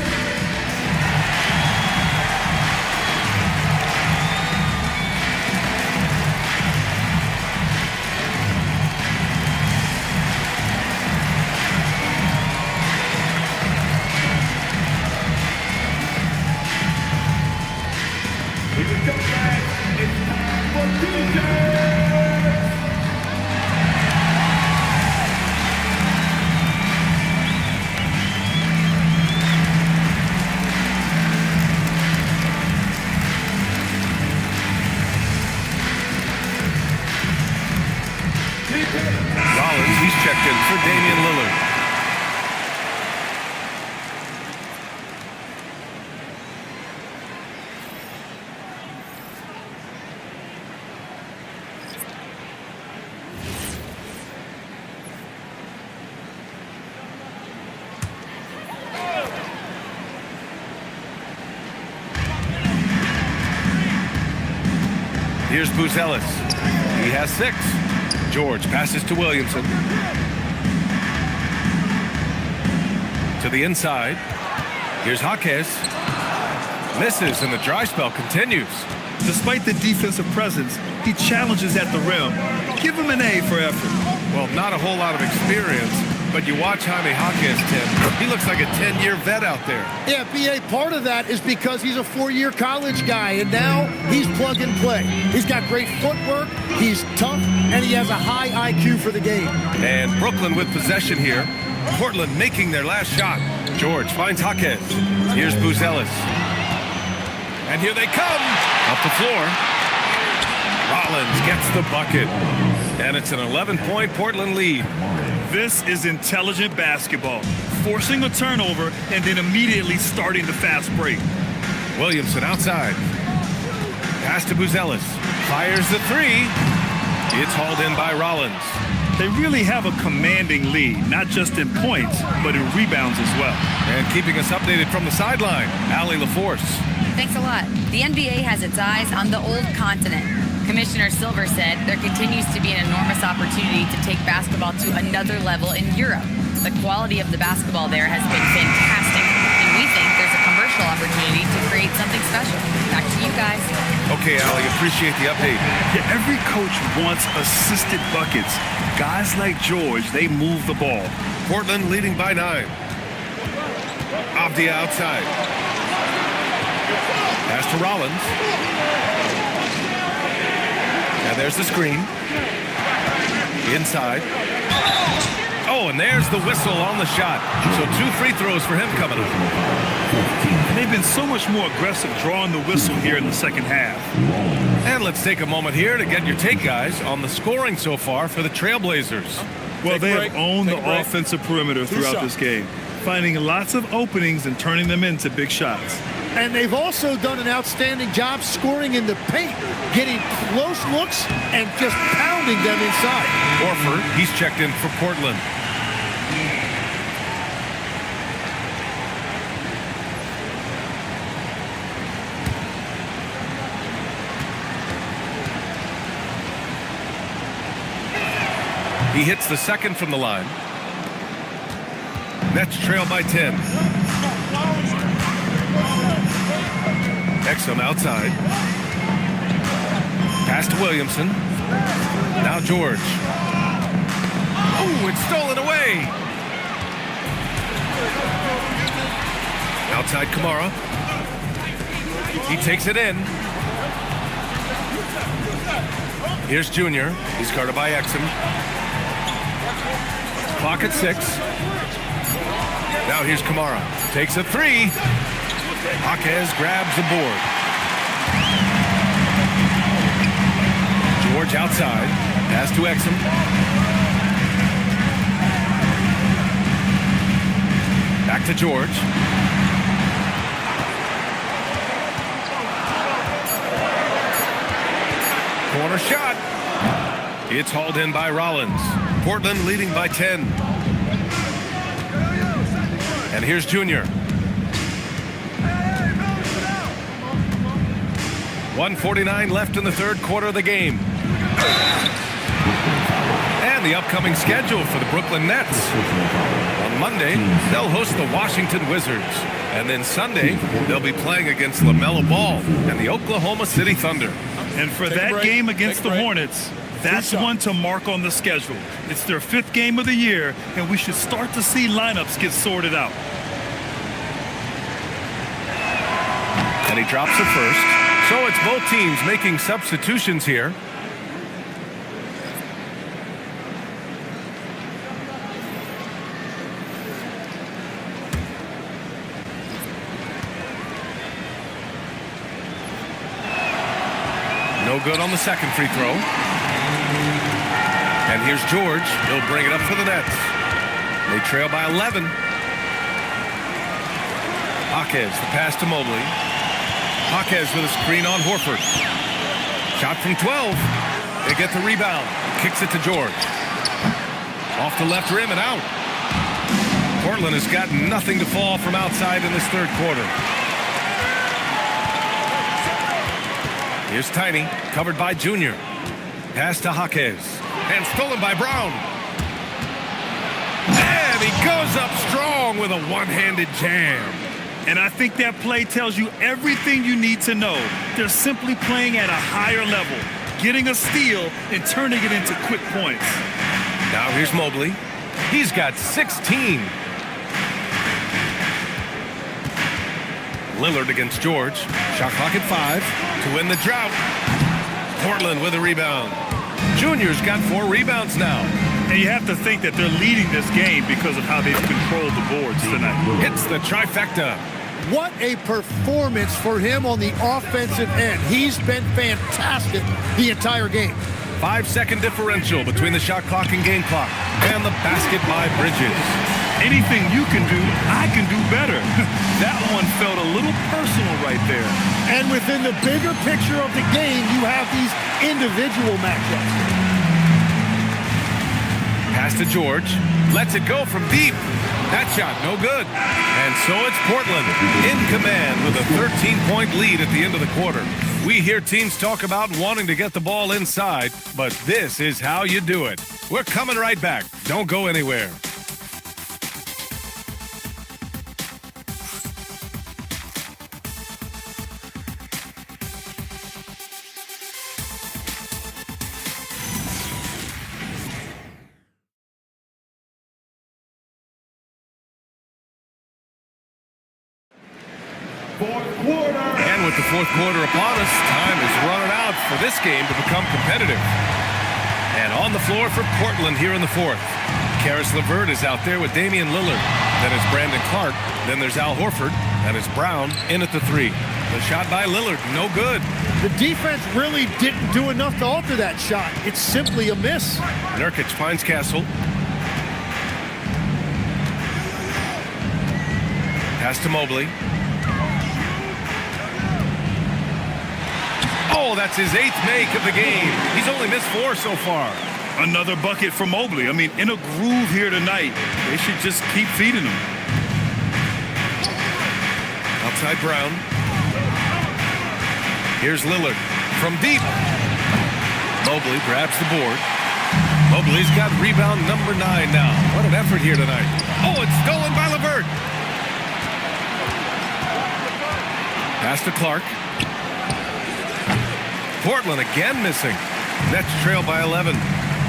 Rollins, he's checked in for Damian Lillard. Here's Buzelis. He has 6. George passes to Williamson. To the inside. Here's Jaquez. Misses, and the dry spell continues. Despite the defensive presence, he challenges at the rim. Give him an A for effort. Well, not a whole lot of experience, but you watch Jaime Jaquez, Tim. He looks like a 10-year vet out there. Yeah, B.A., part of that is because he's a 4-year college guy, and now he's plug and play. He's got great footwork, he's tough, and he has a high IQ for the game. And Brooklyn with possession here. Portland making their last shot. George finds Jaquez. Here's Buzelis. And here they come. Up the floor. Rollins gets the bucket. And it's an 11-point Portland lead. This is intelligent basketball. Forcing a turnover and then immediately starting the fast break. Williamson outside. Pass to Buzelis. Fires the 3. It's hauled in by Rollins. They really have a commanding lead, not just in points, but in rebounds as well. And keeping us updated from the sideline, Allie LaForce. Thanks a lot. The NBA has its eyes on the old continent. Commissioner Silver said there continues to be an enormous opportunity to take basketball to another level in Europe. The quality of the basketball there has been fantastic, and we think there's a commercial opportunity to create something special. Back to you guys. Okay, Allie, appreciate the update. Yeah, every coach wants assisted buckets. Guys like George, they move the ball. Portland leading by 9. Avdia outside. Pass to Rollins. And there's the screen. Inside. Oh, and there's the whistle on the shot. So 2 free throws for him coming up. They've been so much more aggressive drawing the whistle here in the second half. And let's take a moment here to get your take, guys, on the scoring so far for the Trailblazers. Well, they have owned the offensive perimeter throughout this game, finding lots of openings and turning them into big shots. And they've also done an outstanding job scoring in the paint, getting close looks and just pounding them inside. Horford, he's checked in for Portland. He hits the second from the line. Nets trail by 10. Exum outside. Pass to Williamson. Now George. Oh, it's stolen away. Outside Kamara. He takes it in. Here's Junior. He's guarded by Exum. Clock at 6. Now here's Kamara. Takes a 3. Jaquez grabs the board. George outside. Pass to Exum. Back to George. Corner shot. It's hauled in by Rollins. Portland leading by 10. And here's Junior. 1:49 left in the third quarter of the game. And the upcoming schedule for the Brooklyn Nets. On Monday, they'll host the Washington Wizards. And then Sunday, they'll be playing against LaMelo Ball and the Oklahoma City Thunder. And for that game against the Hornets, that's one to mark on the schedule. It's their 5th game of the year, and we should start to see lineups get sorted out. And he drops it first. So it's both teams making substitutions here. No good on the second free throw. And here's George. He'll bring it up for the Nets. They trail by 11. Jaquez, the pass to Mobley. Jaquez with a screen on Horford. Shot from 12. They get the rebound. Kicks it to George. Off the left rim and out. Portland has got nothing to fall from outside in this third quarter. Here's Tiny, covered by Junior. Pass to Jaquez. And stolen by Brown. And he goes up strong with a one-handed jam. And I think that play tells you everything you need to know. They're simply playing at a higher level, getting a steal and turning it into quick points. Now here's Mobley. He's got 16. Lillard against George. Shot clock at 5 to win the drought. Portland with a rebound. Junior's got 4 rebounds now. And you have to think that they're leading this game because of how they've controlled the boards tonight. Hits the trifecta. What a performance for him on the offensive end. He's been fantastic the entire game. 5-second differential between the shot clock and game clock. And the basket by Bridges. Anything you can do, I can do better. That one felt a little personal right there. And within the bigger picture of the game, you have these individual matchups. Pass to George. Lets it go from deep. That shot, no good. And so it's Portland in command with a 13-point lead at the end of the quarter. We hear teams talk about wanting to get the ball inside, but this is how you do it. We're coming right back. Don't go anywhere. And with the fourth quarter upon us, time is running out for this game to become competitive. And on the floor for Portland here in the fourth. Karis LeVert is out there with Damian Lillard. Then it's Brandon Clark. Then there's Al Horford. And it's Brown in at the 3. The shot by Lillard, no good. The defense really didn't do enough to alter that shot. It's simply a miss. Nurkic finds Castle. Pass to Mobley. Oh, that's his 8th make of the game. He's only missed 4 so far. Another bucket for Mobley. I mean, in a groove here tonight. They should just keep feeding him. Outside Brown. Here's Lillard from deep. Mobley grabs the board. Mobley's got rebound number 9 now. What an effort here tonight. Oh, it's stolen by LeVert. Pass to Clark. Portland again missing. Nets trail by 11.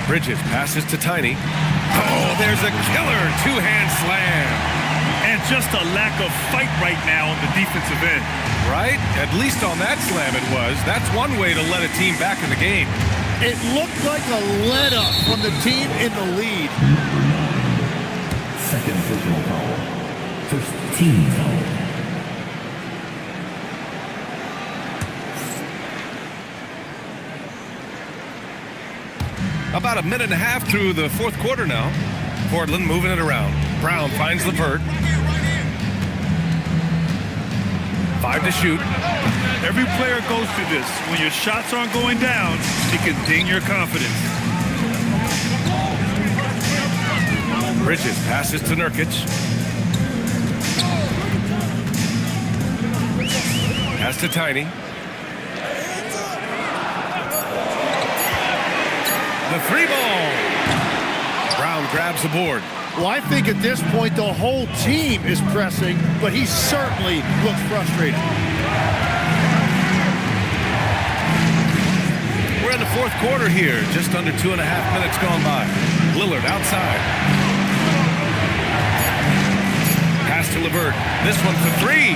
Bridges passes to Tiny. Oh, there's a killer 2-hand slam. And just a lack of fight right now on the defensive end. Right? At least on that slam it was. That's one way to let a team back in the game. It looked like a let-up from the team in the lead. Second personal foul. First team foul. About a minute and a half through the fourth quarter now. Portland moving it around. Brown finds LeVert. 5 to shoot. Every player goes through this. When your shots aren't going down, it can ding your confidence. Bridges passes to Nurkic. Pass to Tiny. The 3 ball. Brown grabs the board. Well, I think at this point the whole team is pressing, but he certainly looks frustrated. We're in the 4th quarter here. Just under 2.5 minutes gone by. Lillard outside. Pass to LeVert. This one for 3.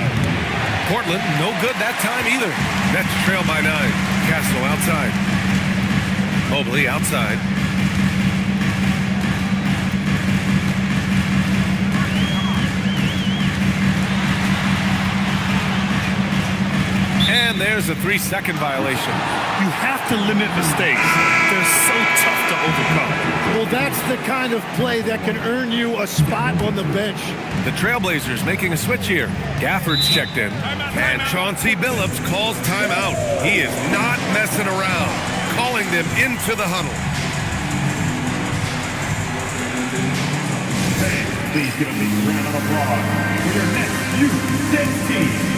Portland, no good that time either. Nets trail by 9. Castle outside. Mobley outside. And there's a 3-second violation. You have to limit mistakes. They're so tough to overcome. Well, that's the kind of play that can earn you a spot on the bench. The Trailblazers making a switch here. Gafford's checked in. And Chauncey Billups calls timeout. He is not messing around. Calling them into the huddle. Please give a big round of applause for your next U-10 team.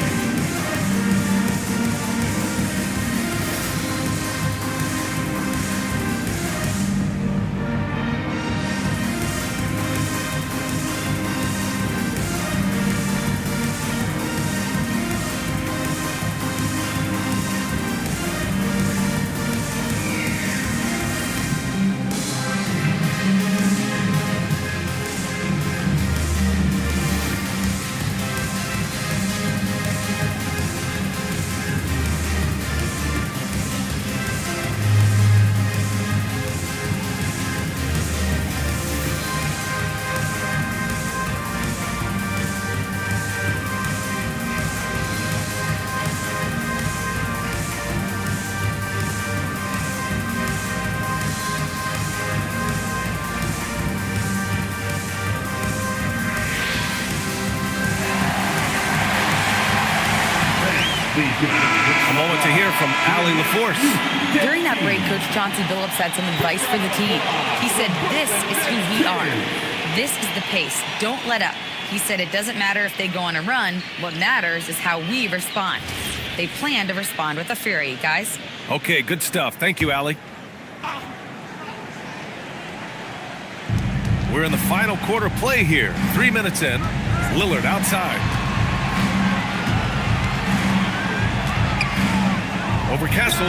A moment to hear from Allie LaForce. During that break, Coach Chauncey Billups had some advice for the team. He said, "This is who we are. This is the pace. Don't let up." He said it doesn't matter if they go on a run. What matters is how we respond. They plan to respond with a fury, guys. Okay, good stuff. Thank you, Allie. We're in the final quarter play here. 3 minutes in. Lillard outside. Over Castle.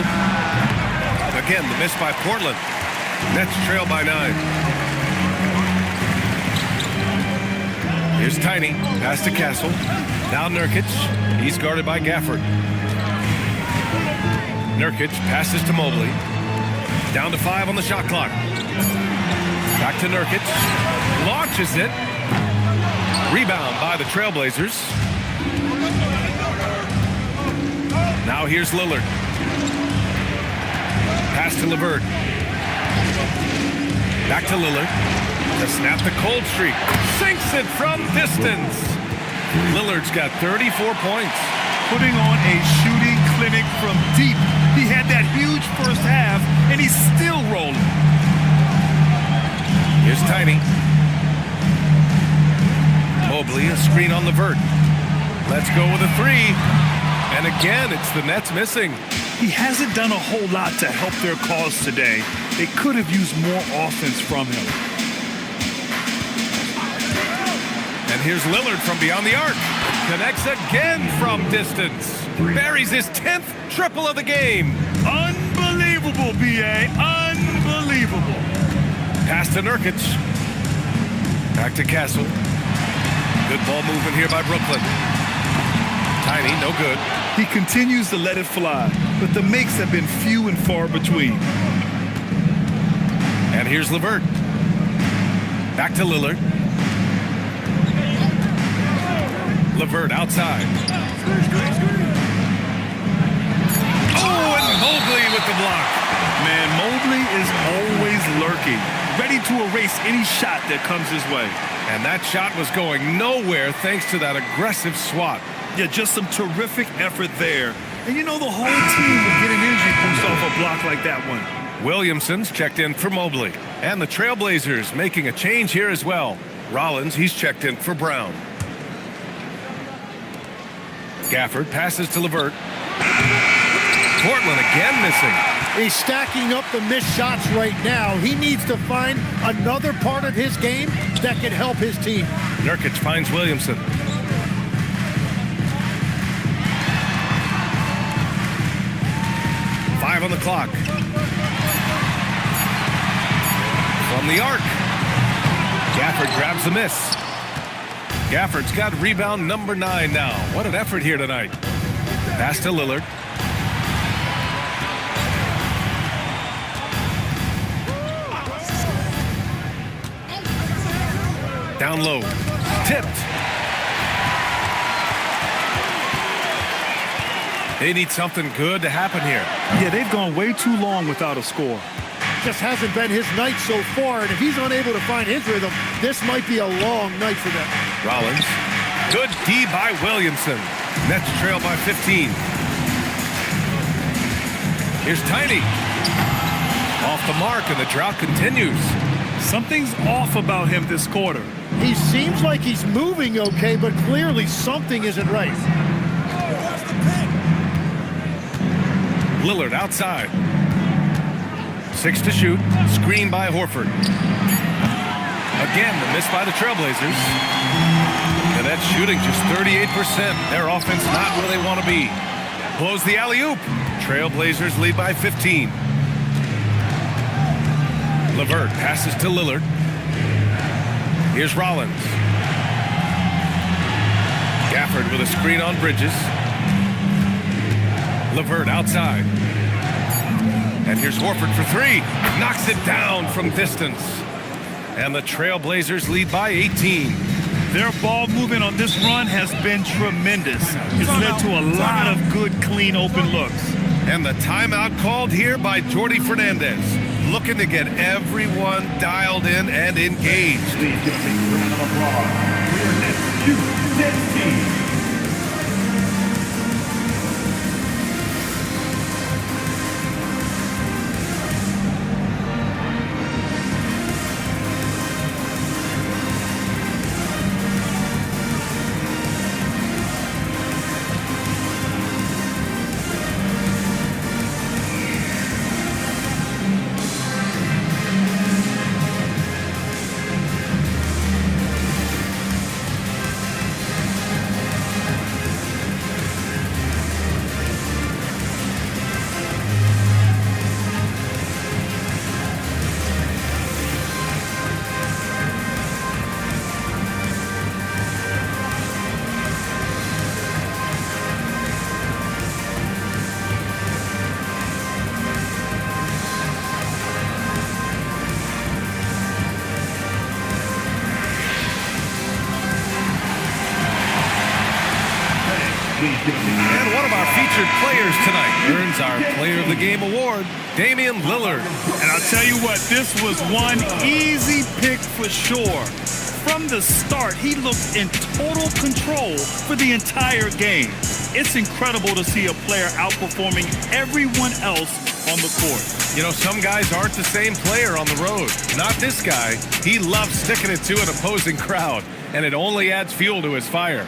Again, the miss by Portland. Nets trail by 9. Here's Tiny. Pass to Castle. Now Nurkic. He's guarded by Gafford. Nurkic passes to Mobley. Down to 5 on the shot clock. Back to Nurkic. Launches it. Rebound by the Trailblazers. Now here's Lillard. Pass to LeVert. Back to Lillard. To snap the cold streak. Sinks it from distance. Lillard's got 34 points. Putting on a shooting clinic from deep. He had that huge first half, and he's still rolling. Here's Tiny. Mobley, a screen on LeVert. Let's go with a 3. And again, it's the Nets missing. He hasn't done a whole lot to help their cause today. They could have used more offense from him. And here's Lillard from beyond the arc. Connects again from distance. Buries his 10th triple of the game. Unbelievable, B.A. Unbelievable. Pass to Nurkic. Back to Castle. Good ball movement here by Brooklyn. Tiny, no good. He continues to let it fly, but the makes have been few and far between. And here's LeVert. Back to Lillard. LeVert outside. Oh, and Mobley with the block. Man, Mobley is always lurking, ready to erase any shot that comes his way. And that shot was going nowhere thanks to that aggressive swat. Yeah, just some terrific effort there. And you know the whole team will get an energy boost off a block like that one. Williamson's checked in for Mobley. And the Trailblazers making a change here as well. Rollins, he's checked in for Brown. Gafford passes to LeVert. Portland again missing. He's stacking up the missed shots right now. He needs to find another part of his game that can help his team. Nurkic finds Williamson. Five on the clock. From the arc. Gafford grabs the miss. Gafford's got rebound number 9 now. What an effort here tonight. Pass to Lillard. Down low. Tipped. They need something good to happen here. Yeah, they've gone way too long without a score. Just hasn't been his night so far, and if he's unable to find his rhythm, this might be a long night for them. Rollins. Good D by Williamson. Nets trail by 15. Here's Tiny. Off the mark, and the drought continues. Something's off about him this quarter. He seems like he's moving okay, but clearly something isn't right. Lillard outside. 6 to shoot. Screen by Horford. Again, the miss by the Trailblazers. And that's shooting just 38%. Their offense not where they want to be. Blows the alley-oop. Trailblazers lead by 15. LeVert passes to Lillard. Here's Rollins. Gafford with a screen on Bridges. LeVert outside. And here's Horford for 3. Knocks it down from distance. And the Trailblazers lead by 18. Their ball movement on this run has been tremendous. It's led to a lot of good, clean, open looks. And the timeout called here by Jordy Fernandez. Looking to get everyone dialed in and engaged. Please give a big round of applause for your next U10 team. And one of our featured players tonight earns our Player of the Game award, Damian Lillard. And I'll tell you what, this was one easy pick for sure. From the start, he looked in total control for the entire game. It's incredible to see a player outperforming everyone else on the court. You know, some guys aren't the same player on the road. Not this guy. He loves sticking it to an opposing crowd, and it only adds fuel to his fire.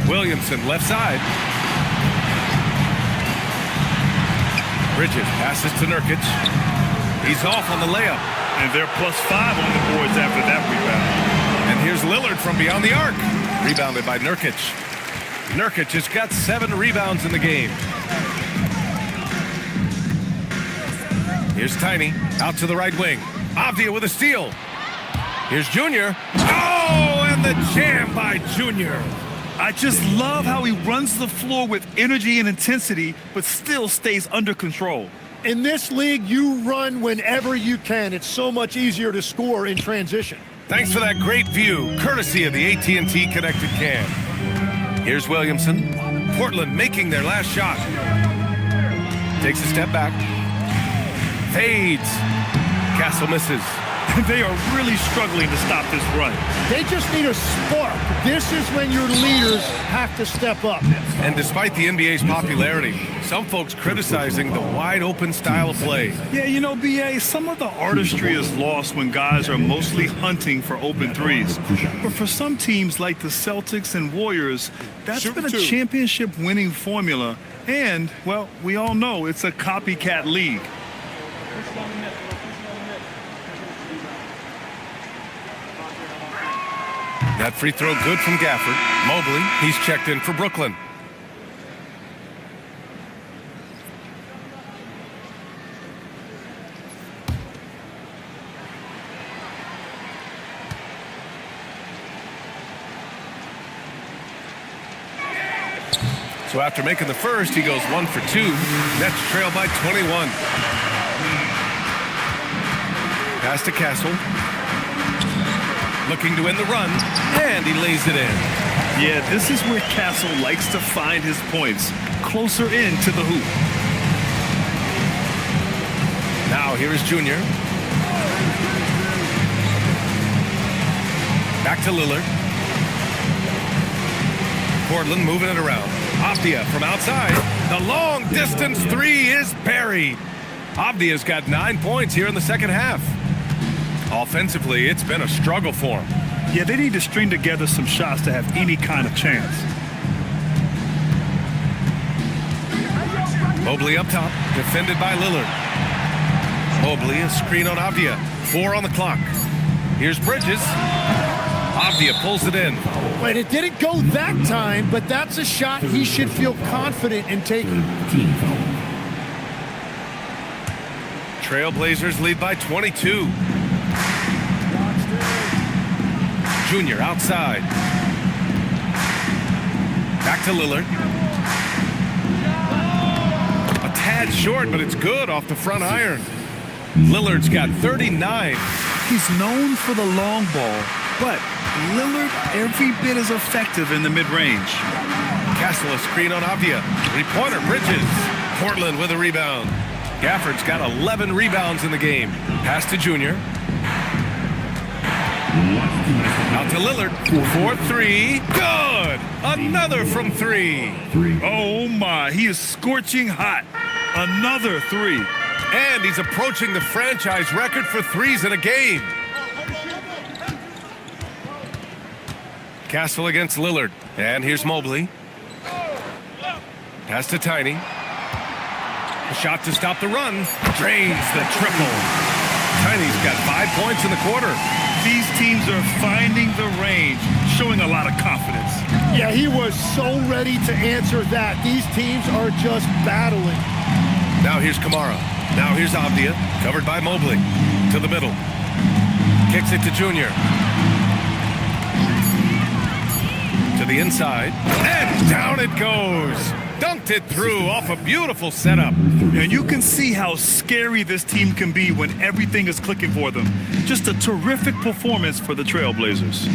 Williamson left side. Bridges passes to Nurkic. He's off on the layup. And they're +5 on the boards after that rebound. And here's Lillard from beyond the arc. Rebounded by Nurkic. Nurkic has got 7 rebounds in the game. Here's Tiny out to the right wing. Avdia with a steal. Here's Junior. Oh, and the jam by Junior. I just love how he runs the floor with energy and intensity, but still stays under control. In this league, you run whenever you can. It's so much easier to score in transition. Thanks for that great view, courtesy of the AT&T Connected Cam. Here's Williamson. Portland making their last shot. Takes a step back. Fades. Castle misses. They are really struggling to stop this run. They just need a spark. This is when your leaders have to step up. And despite the NBA's popularity, some folks criticizing the wide-open style of play. Yeah, you know, BA, some of the artistry is lost when guys are mostly hunting for open threes. But for some teams like the Celtics and Warriors, that's been a championship-winning formula. And, well, we all know it's a copycat league. That free throw good from Gafford. Mobley, he's checked in for Brooklyn. So after making the first, he goes 1 for 2. Nets trail by 21. Pass to Castle. Looking to win the run, and he lays it in. Yeah, this is where Castle likes to find his points, closer in to the hoop. Now here is Junior. Back to Lillard. Portland moving it around. Avdia from outside. The long distance three is buried. Avdia's got 9 points here in the second half. Offensively, it's been a struggle for him. Yeah, they need to string together some shots to have any kind of chance. Mobley up top, defended by Lillard. Mobley, a screen on Avdia. 4 on the clock. Here's Bridges. Avdia pulls it in. Wait, it didn't go that time, but that's a shot he should feel confident in taking. Trailblazers lead by 22. Junior outside. Back to Lillard. A tad short, but it's good off the front iron. Lillard's got 39. He's known for the long ball, but Lillard every bit as effective in the mid-range. Castle a screen on Avdia. Three-pointer, Bridges. Portland with a rebound. Gafford's got 11 rebounds in the game. Pass to Junior. Out to Lillard. 4-3. Good! Another from 3. Oh my, he is scorching hot. Another 3. And he's approaching the franchise record for threes in a game. Castle against Lillard. And here's Mobley. Pass to Tiny. A shot to stop the run. Drains the triple. Tiny's got 5 points in the quarter. These teams are finding the range, showing a lot of confidence. Yeah, he was so ready to answer that. These teams are just battling. Now here's Kamara. Now here's Avdia, covered by Mobley. To the middle. Kicks it to Junior. To the inside. And down it goes. Dunked it through off a beautiful setup. And you can see how scary this team can be when everything is clicking for them. Just a terrific performance for the Trailblazers.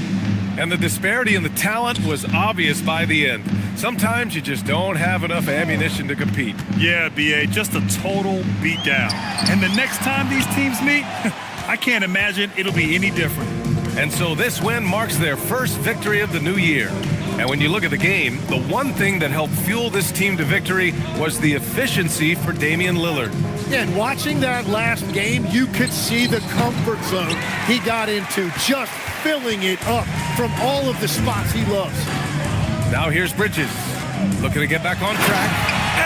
And the disparity in the talent was obvious by the end. Sometimes you just don't have enough ammunition to compete. Yeah, BA, just a total beatdown. And the next time these teams meet, I can't imagine it'll be any different. And so this win marks their first victory of the new year. And when you look at the game, the one thing that helped fuel this team to victory was the efficiency for Damian Lillard. And watching that last game, you could see the comfort zone he got into, just filling it up from all of the spots he loves. Now here's Bridges, looking to get back on track.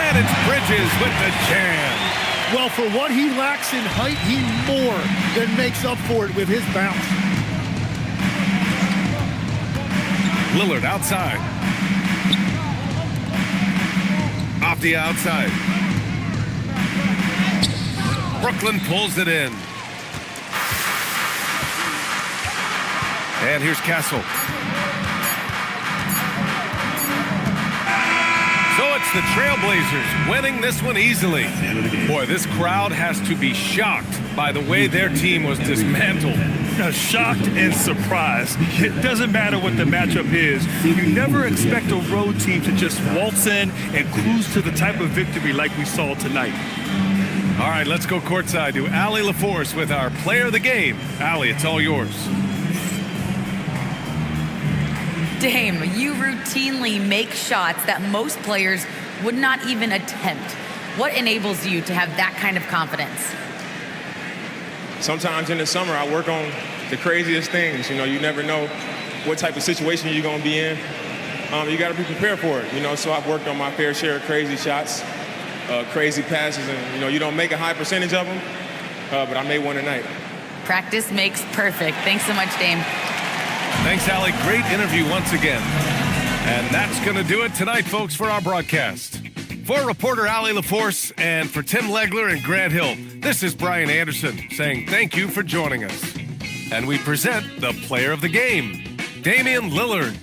And it's Bridges with the jam. Well, for what he lacks in height, he more than makes up for it with his bounce. Lillard outside. Off the outside. Brooklyn pulls it in. And here's Castle. So it's the Trailblazers winning this one easily. Boy, this crowd has to be shocked by the way their team was dismantled. Shocked and surprised. It doesn't matter what the matchup is. You never expect a road team to just waltz in and cruise to the type of victory like we saw tonight. All right, let's go courtside to Allie LaForce with our player of the game. Allie, it's all yours. Dame, you routinely make shots that most players would not even attempt. What enables you to have that kind of confidence? Sometimes in the summer, I work on the craziest things. You know, you never know what type of situation you're going to be in. You got to be prepared for it, you know, so I've worked on my fair share of crazy shots, crazy passes, and, you know, you don't make a high percentage of them, but I made one tonight. Practice makes perfect. Thanks so much, Dame. Thanks, Allie. Great interview once again. And that's going to do it tonight, folks, for our broadcast. For reporter Allie LaForce and for Tim Legler and Grant Hill, this is Brian Anderson saying thank you for joining us. And we present the player of the game, Damian Lillard.